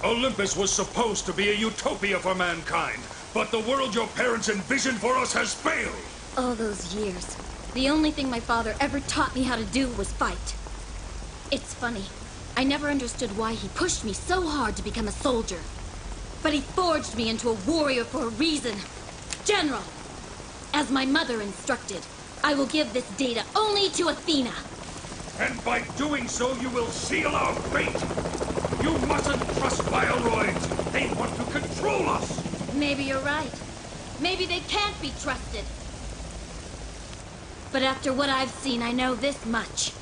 Olympus was supposed to be a utopia for mankind, but the world your parents envisioned for us has failed! All those years, the only thing my father ever taught me how to do was fight. It's funny. I never understood why he pushed me so hard to become a soldier. But he forged me into a warrior for a reason. General, as my mother instructed, I will give this data only to Athena. And by doing so, you will seal our fate! You mustn't trust bioroids! They want to control us! Maybe you're right. Maybe they can't be trusted. But after what I've seen, I know this much.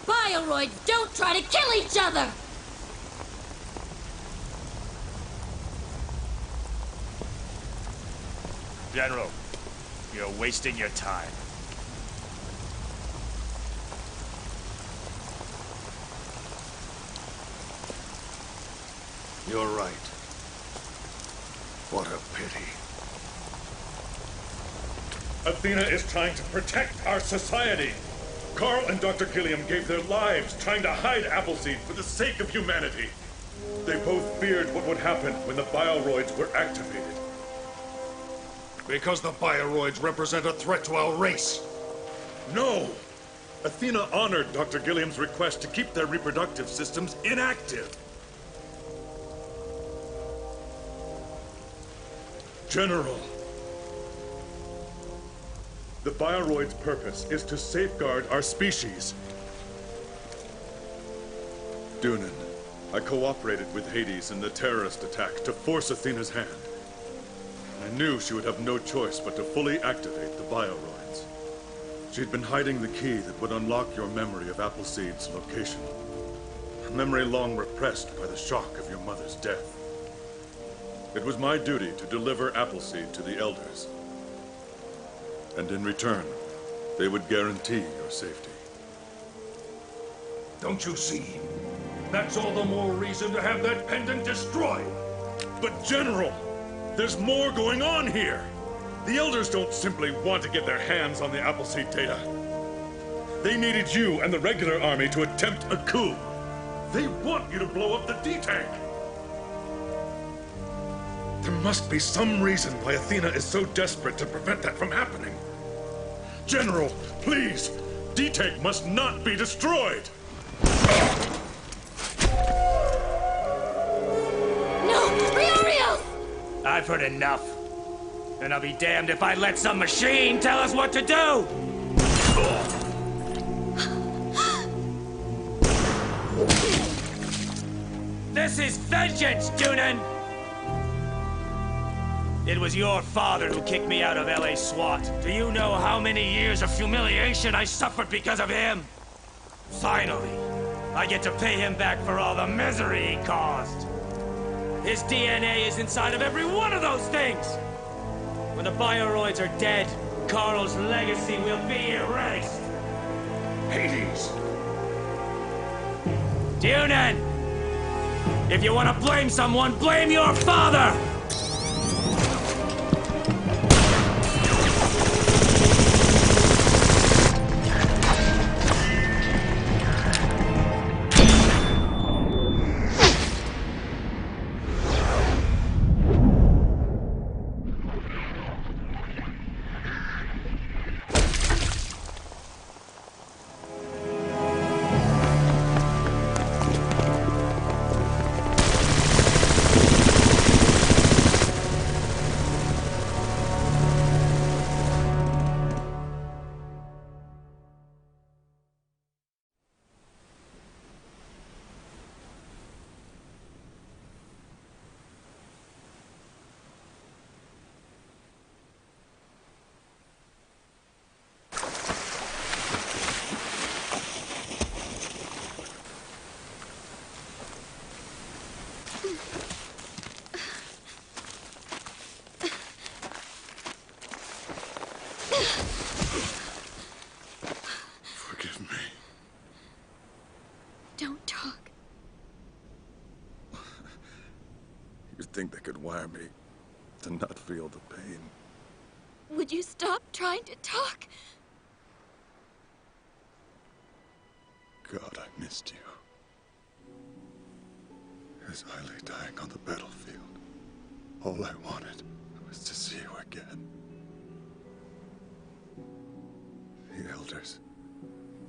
Bioroids don't try to kill each other! General, you're wasting your time. You're right. What a pity. Athena is trying to protect our society. Carl and Dr. Gilliam gave their lives trying to hide Appleseed for the sake of humanity. They both feared what would happen when the bioroids were activated. Because the bioroids represent a threat to our race. No! Athena honored Dr. Gilliam's request to keep their reproductive systems inactive. General, the bioroid's purpose is to safeguard our species. Deunan, I cooperated with Hades in the terrorist attack to force Athena's hand. I knew she would have no choice but to fully activate the bioroids. She'd been hiding the key that would unlock your memory of Appleseed's location. A memory long repressed by the shock of your mother's death. It was my duty to deliver Appleseed to the Elders. And in return, they would guarantee your safety. Don't you see? That's all the more reason to have that pendant destroyed. But General, there's more going on here. The Elders don't simply want to get their hands on the Appleseed data. They needed you and the regular army to attempt a coup. They want you to blow up the D-Tank. There must be some reason why Athena is so desperate to prevent that from happening. General, please! D-Tank must not be destroyed! No! Briareos! I've heard enough. And I'll be damned if I let some machine tell us what to do! This is vengeance, Deunan! It was your father who kicked me out of LA SWAT. Do you know how many years of humiliation I suffered because of him? Finally, I get to pay him back for all the misery he caused. His DNA is inside of every one of those things! When the bioroids are dead, Carl's legacy will be erased. Hades! Deunan! If you want to blame someone, blame your father! Forgive me. Don't talk. You'd think they could wire me to not feel the pain. Would you stop trying to talk? God, I missed you. As I lay dying on the battlefield, all I wanted was to see you again. The elders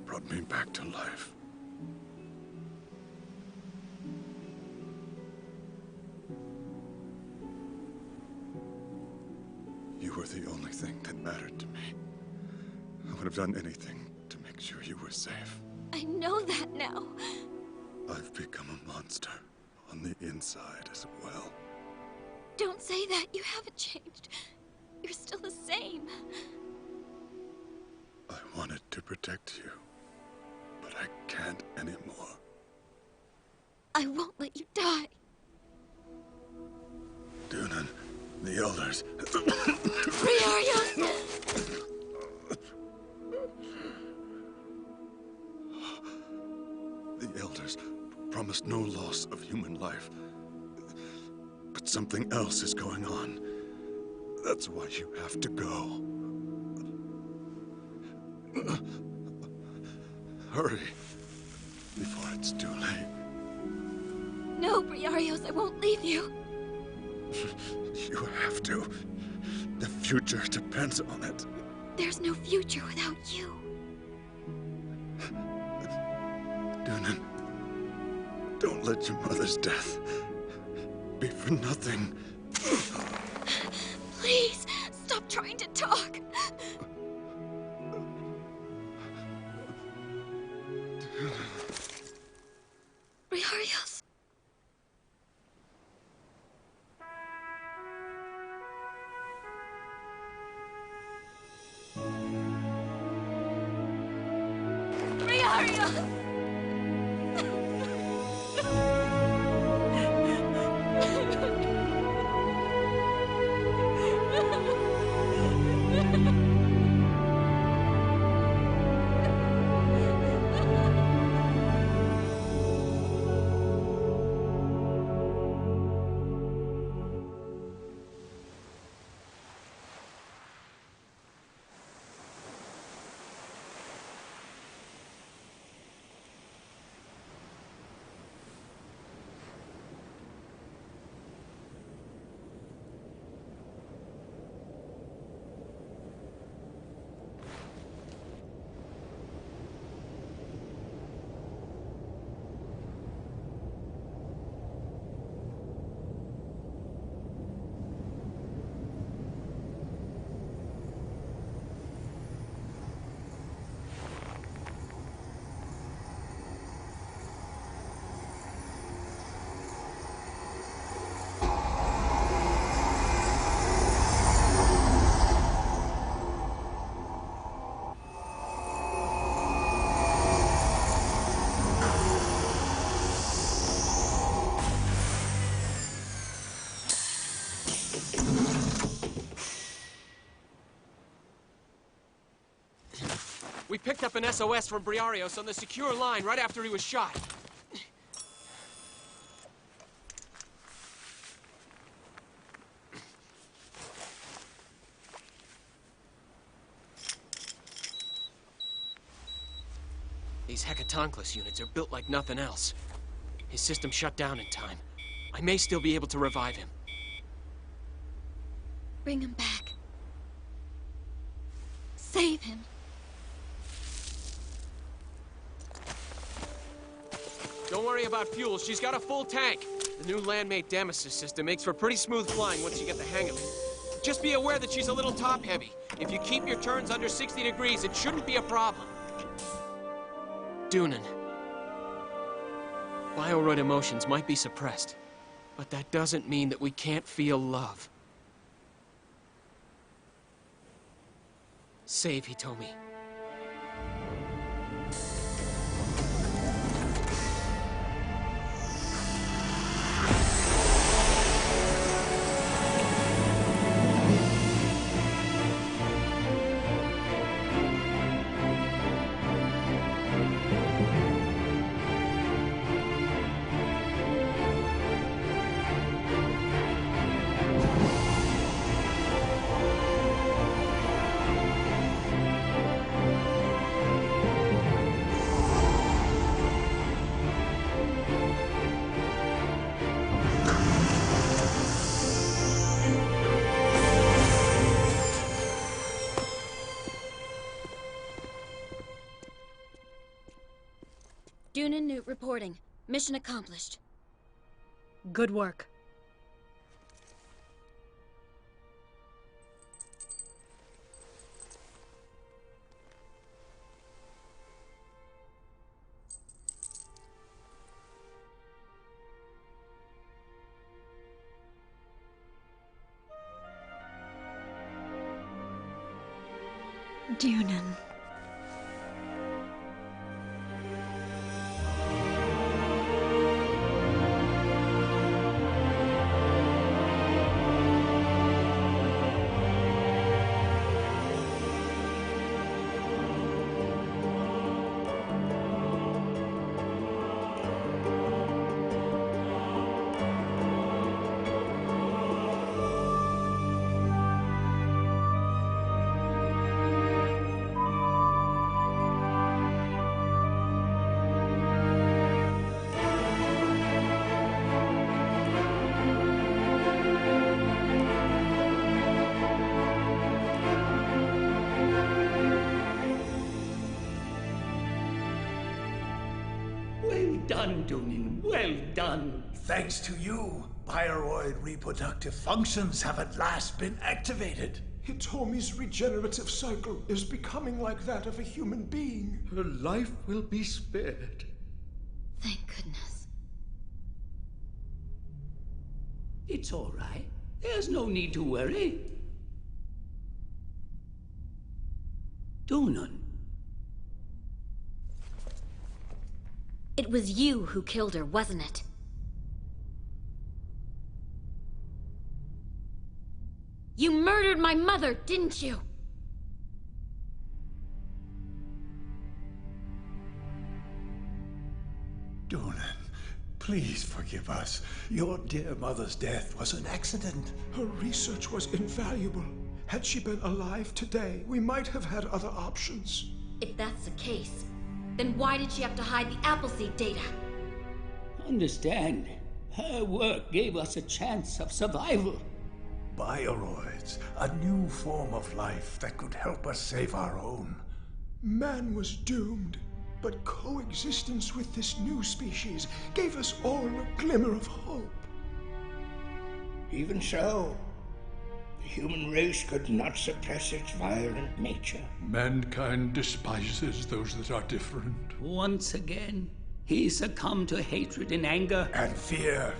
brought me back to life. You were the only thing that mattered to me. I would have done anything to make sure you were safe. I know that now. I've become a monster on the inside as well. Don't say that. You haven't changed. You're still the same. I wanted to protect you, but I can't anymore. I won't let you die. Deunan, the elders. Briarios! The elders promised no loss of human life. But something else is going on. That's why you have to go. Hurry, before it's too late. No, Briarios, I won't leave you. You have to. The future depends on it. There's no future without you. Deunan, don't let your mother's death be for nothing. Please, stop trying to talk. Briarios. Briarios! We picked up an SOS from Briarios on the secure line right after he was shot. These Hecatonclus units are built like nothing else. His system shut down in time. I may still be able to revive him. Bring him back. Save him. Don't worry about fuel. She's got a full tank. The new land-made Damascus system makes for pretty smooth flying once you get the hang of it. Just be aware that she's a little top-heavy. If you keep your turns under 60 degrees, it shouldn't be a problem. Deunan. Bioroid emotions might be suppressed, but that doesn't mean that we can't feel love. Save Hitomi. Deunan Knute reporting. Mission accomplished. Good work. Deunan. Well done, Deunan. Well done. Thanks to you, Bioroid reproductive functions have at last been activated. Hitomi's regenerative cycle is becoming like that of a human being. Her life will be spared. Thank goodness. It's all right. There's no need to worry. Deunan. It was you who killed her, wasn't it? You murdered my mother, didn't you? Deunan, please forgive us. Your dear mother's death was an accident. Her research was invaluable. Had she been alive today, we might have had other options. If that's the case, then why did she have to hide the Appleseed data? Understand, her work gave us a chance of survival. Bioroids, a new form of life that could help us save our own. Man was doomed, but coexistence with this new species gave us all a glimmer of hope. Even so, the human race could not suppress its violent nature. Mankind despises those that are different. Once again, he succumbed to hatred and anger. And fear.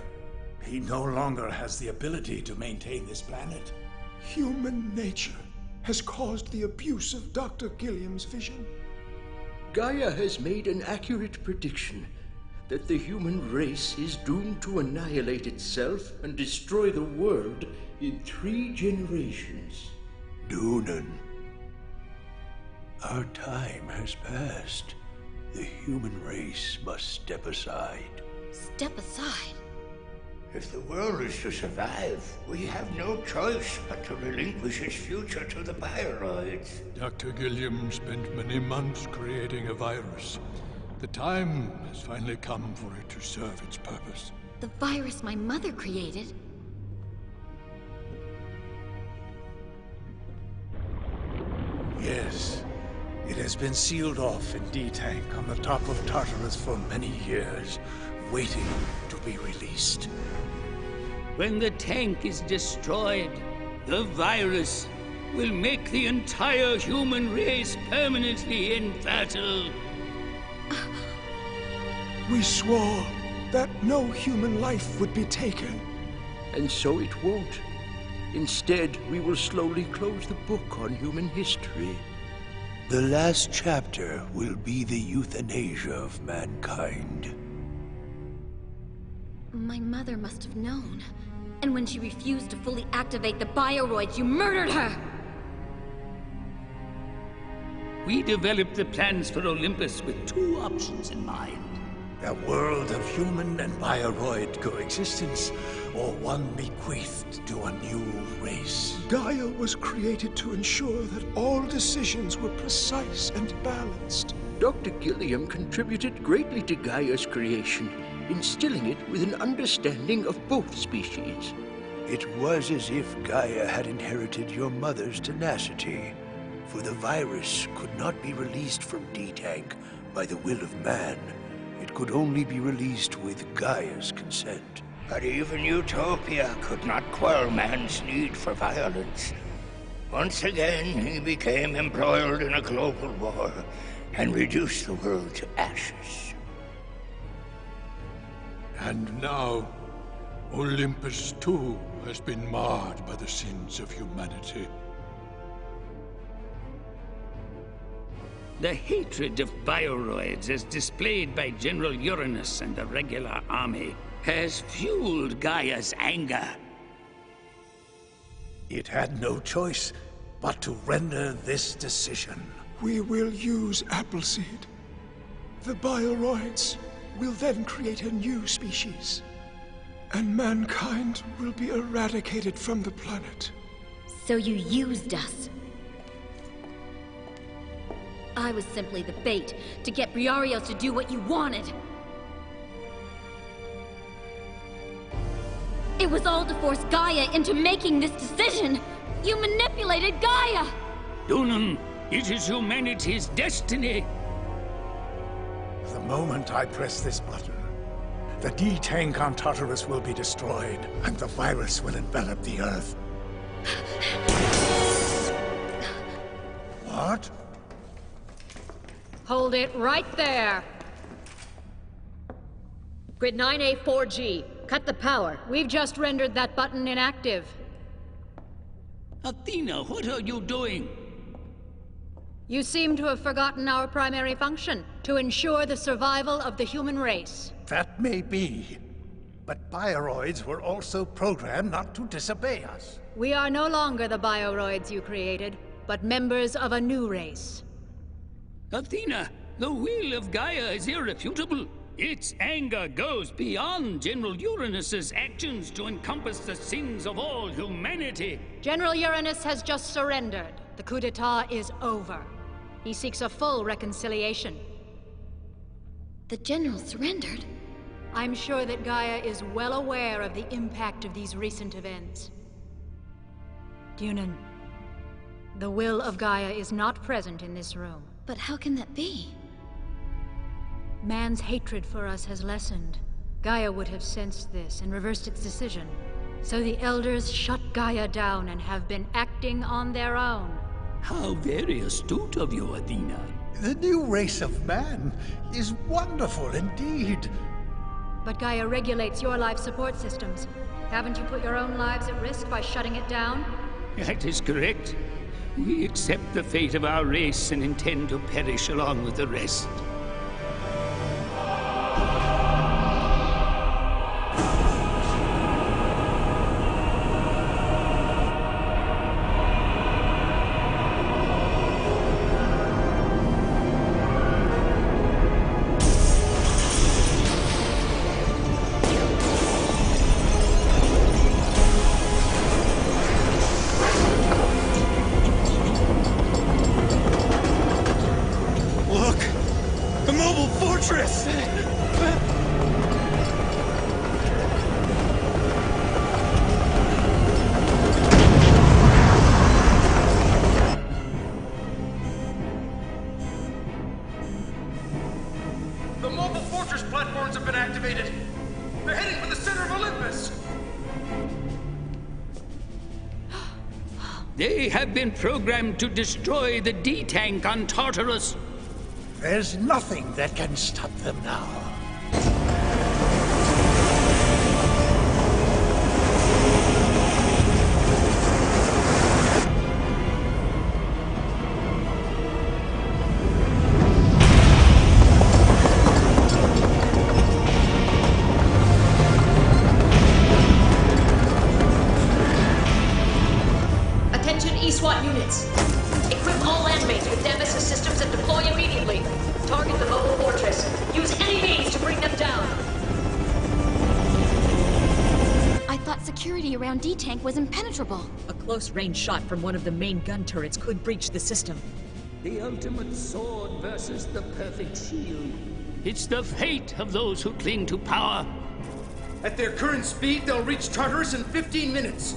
He no longer has the ability to maintain this planet. Human nature has caused the abuse of Dr. Gilliam's vision. Gaia has made an accurate prediction that the human race is doomed to annihilate itself and destroy the world in 3 generations. Deunan, our time has passed. The human race must step aside. Step aside? If the world is to survive, we have no choice but to relinquish its future to the Bioroids. Dr. Gilliam spent many months creating a virus. The time has finally come for it to serve its purpose. The virus my mother created? Yes. It has been sealed off in D-Tank on the top of Tartarus for many years, waiting to be released. When the tank is destroyed, the virus will make the entire human race permanently infertile. We swore that no human life would be taken. And so it won't. Instead, we will slowly close the book on human history. The last chapter will be the euthanasia of mankind. My mother must have known. And when she refused to fully activate the Bioroids, you murdered her! We developed the plans for Olympus with 2 options in mind. A world of human and Bioroid coexistence, or one bequeathed to a new race. Gaia was created to ensure that all decisions were precise and balanced. Dr. Gilliam contributed greatly to Gaia's creation, instilling it with an understanding of both species. It was as if Gaia had inherited your mother's tenacity, for the virus could not be released from D-Tank by the will of man it could only be released with Gaia's consent. But even Utopia could not quell man's need for violence. Once again, he became embroiled in a global war and reduced the world to ashes. And now, Olympus too has been marred by the sins of humanity. The hatred of bioroids as displayed by General Uranus and the regular army has fueled Gaia's anger. It had no choice but to render this decision. We will use Appleseed. The bioroids will then create a new species. And mankind will be eradicated from the planet. So you used us. I was simply the bait to get Briarios to do what you wanted. It was all to force Gaia into making this decision. You manipulated Gaia! Deunan, it is humanity's destiny. The moment I press this button, the D-Tank on Tartarus will be destroyed, and the virus will envelop the Earth. What? Hold it right there. Grid 9A4G. Cut the power. We've just rendered that button inactive. Athena, what are you doing? You seem to have forgotten our primary function, to ensure the survival of the human race. That may be, but bioroids were also programmed not to disobey us. We are no longer the bioroids you created, but members of a new race. Athena, the will of Gaia is irrefutable. Its anger goes beyond General Uranus's actions to encompass the sins of all humanity. General Uranus has just surrendered. The coup d'etat is over. He seeks a full reconciliation. The General surrendered? I'm sure that Gaia is well aware of the impact of these recent events. Deunan, the will of Gaia is not present in this room. But how can that be? Man's hatred for us has lessened. Gaia would have sensed this and reversed its decision. So the Elders shut Gaia down and have been acting on their own. How very astute of you, Athena. The new race of man is wonderful indeed. But Gaia regulates your life support systems. Haven't you put your own lives at risk by shutting it down? That is correct. We accept the fate of our race and intend to perish along with the rest. The mobile fortress platforms have been activated. They're heading for the center of Olympus. They have been programmed to destroy the D-Tank on Tartarus. There's nothing that can stop them now. SWAT units. Equip all landmates with Nemesis systems and deploy immediately. Target the mobile fortress. Use any means to bring them down. I thought security around D-Tank was impenetrable. A close-range shot from one of the main gun turrets could breach the system. The ultimate sword versus the perfect shield. It's the fate of those who cling to power. At their current speed, they'll reach Tartarus in 15 minutes.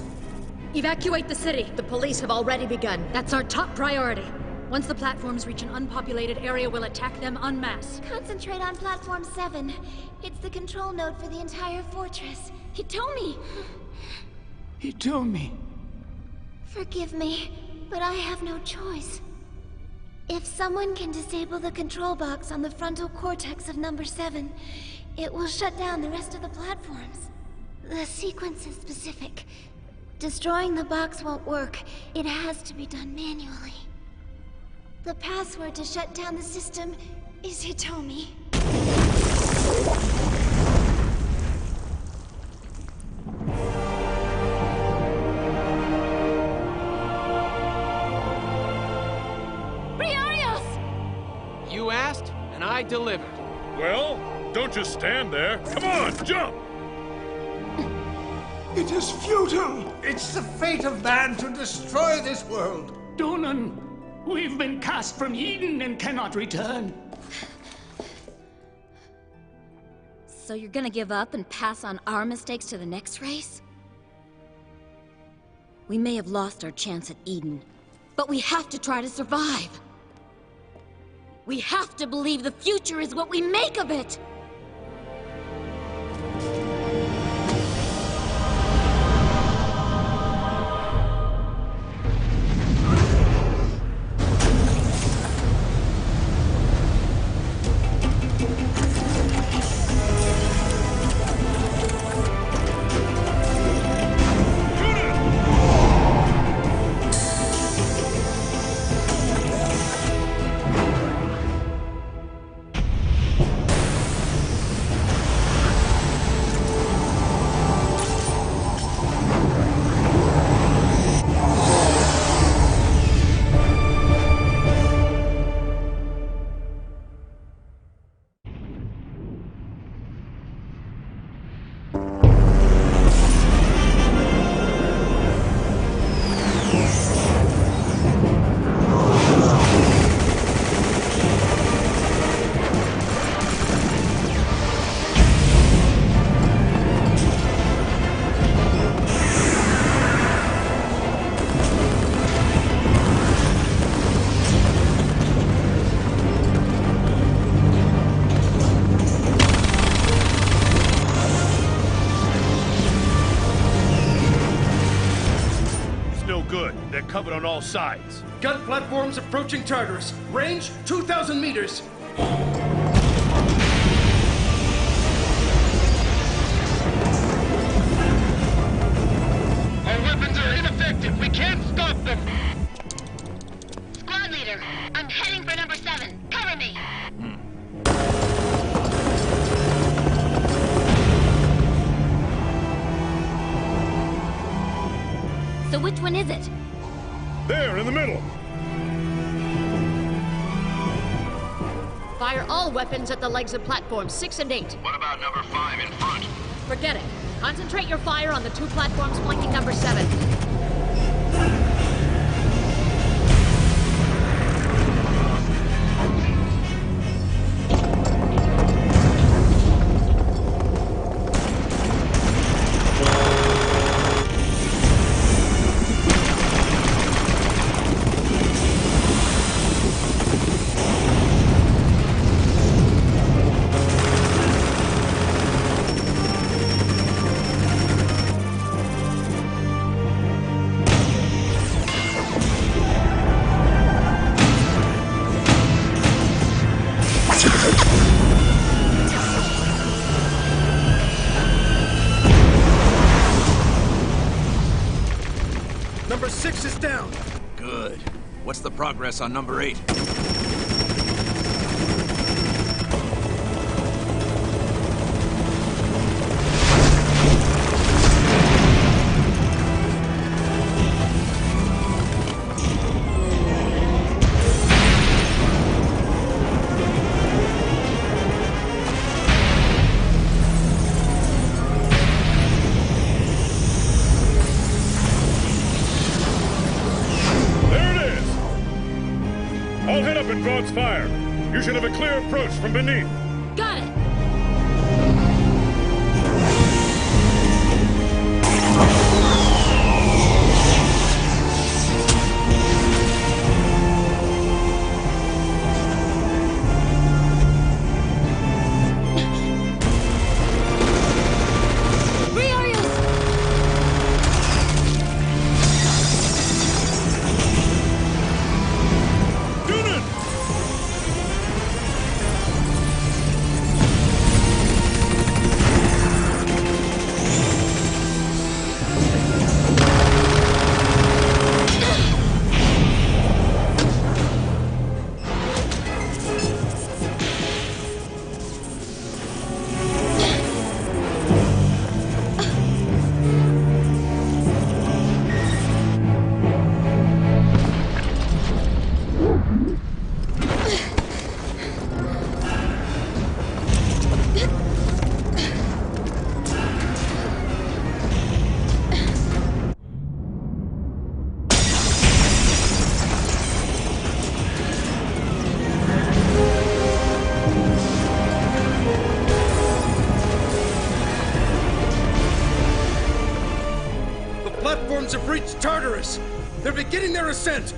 Evacuate the city. The police have already begun. That's our top priority. Once the platforms reach an unpopulated area, we'll attack them en masse. Concentrate on Platform 7. It's the control node for the entire fortress. Hitomi! Hitomi. Forgive me, but I have no choice. If someone can disable the control box on the frontal cortex of number 7, it will shut down the rest of the platforms. The sequence is specific. Destroying the box won't work. It has to be done manually. The password to shut down the system is Hitomi. You asked, and I delivered. Well, don't just stand there. Come on, jump! It is futile! It's the fate of man to destroy this world. Deunan, we've been cast from Eden and cannot return. So you're gonna give up and pass on our mistakes to the next race? We may have lost our chance at Eden, but we have to try to survive. We have to believe the future is what we make of it! Covered on all sides. Gun platforms approaching Tartarus. Range 2,000 meters. Our weapons are ineffective. We can't stop them. Squad leader, I'm heading for number 7. Cover me! So which one is it? There, in the middle! Fire all weapons at the legs of platforms 6 and 8. What about number 5 in front? Forget it. Concentrate your fire on the 2 platforms flanking number 7. Number 6 is down. Good. What's the progress on number 8? I'll head up and draw its fire. You should have a clear approach from beneath. Got it! Bioroids have reached Tartarus! They're beginning their ascent!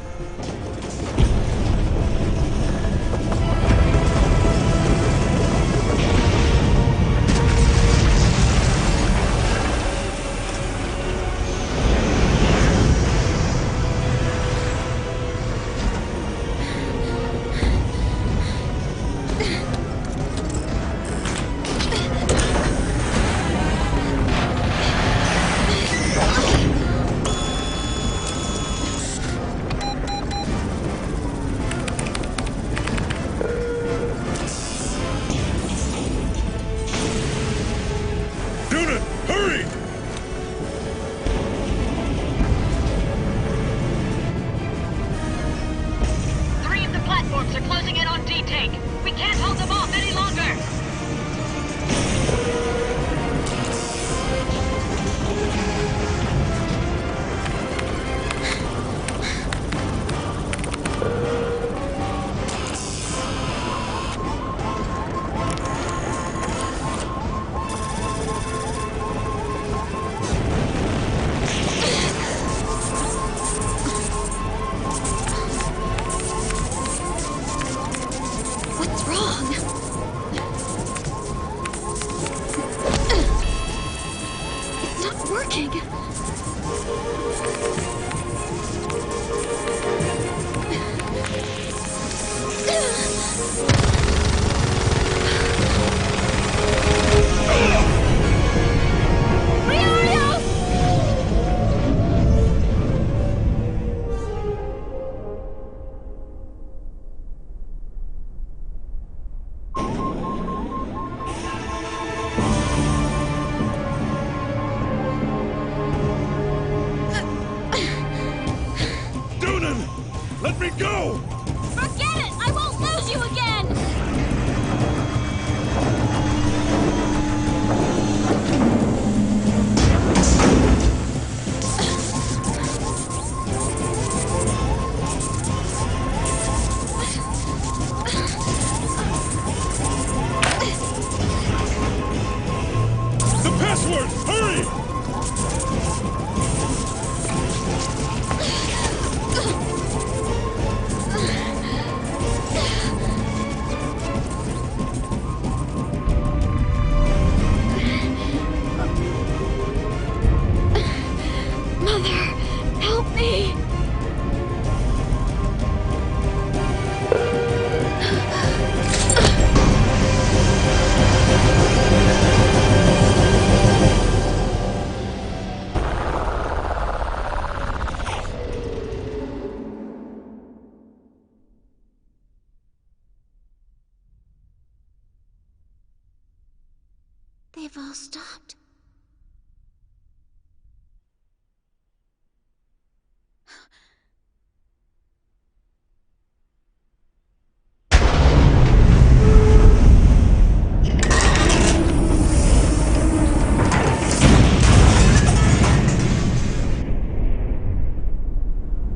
They've all stopped.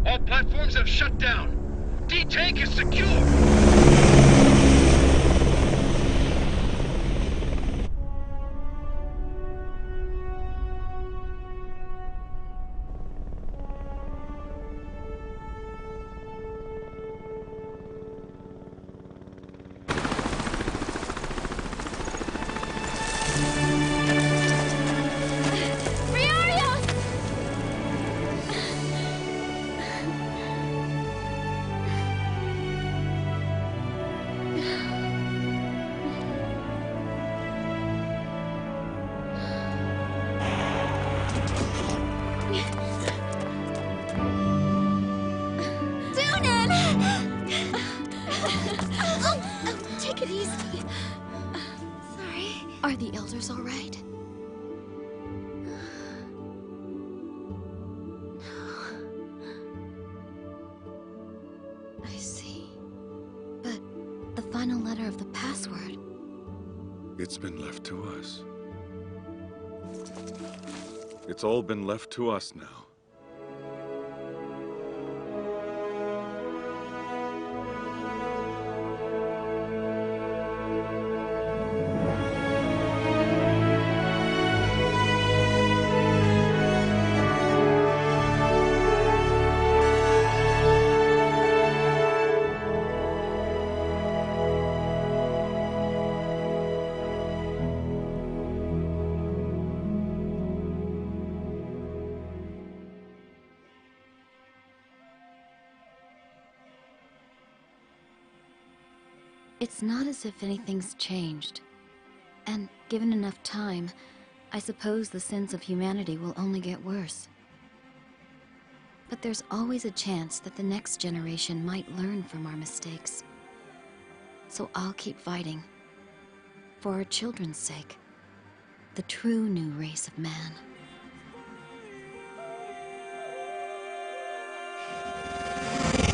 All platforms have shut down. D-Tank is secure. Take it easy. Sorry. Are the elders all right? I see. But the final letter of the password... It's been left to us. It's all been left to us now. It's not as if anything's changed. And given enough time, I suppose the sins of humanity will only get worse. But there's always a chance that the next generation might learn from our mistakes. So I'll keep fighting. For our children's sake. The true new race of man.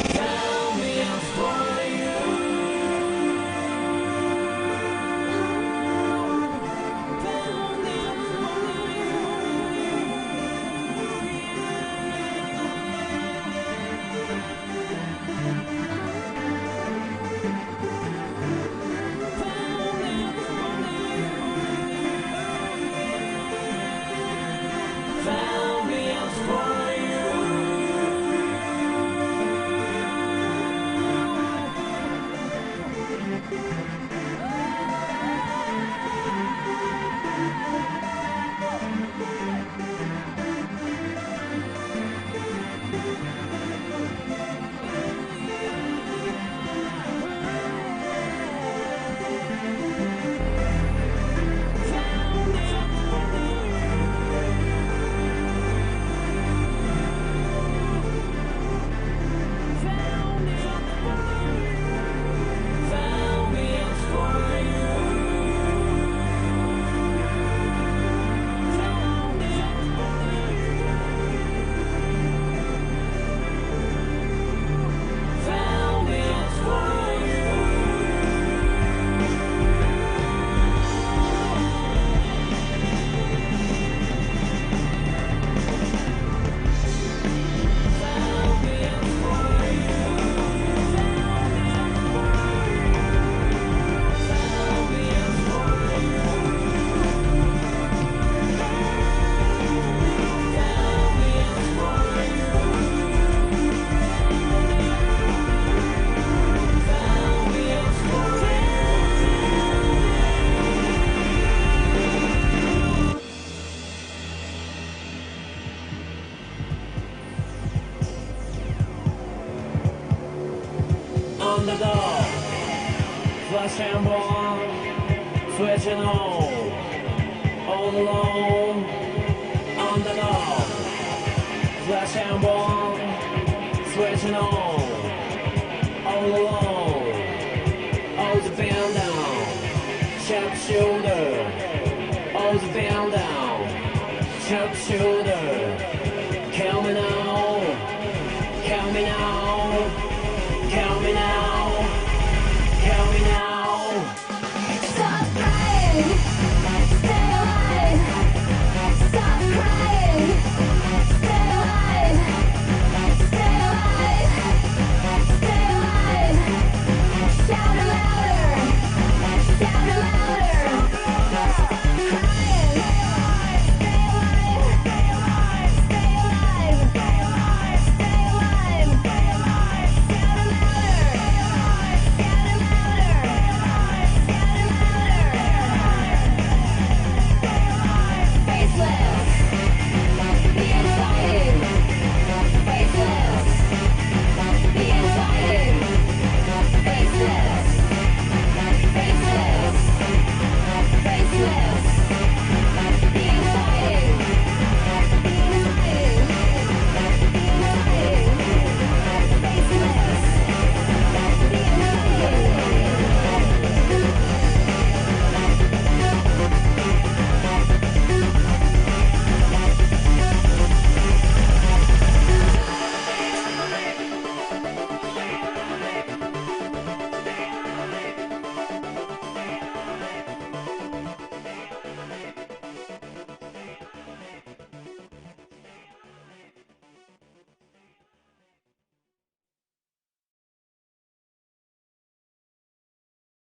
Tell me I'm for you. Underdog, flash and bomb, switching on, all alone. Underdog, flash and bomb, switching on, all alone. All the band down, sharp shoulder, all the band down, sharp shoulder.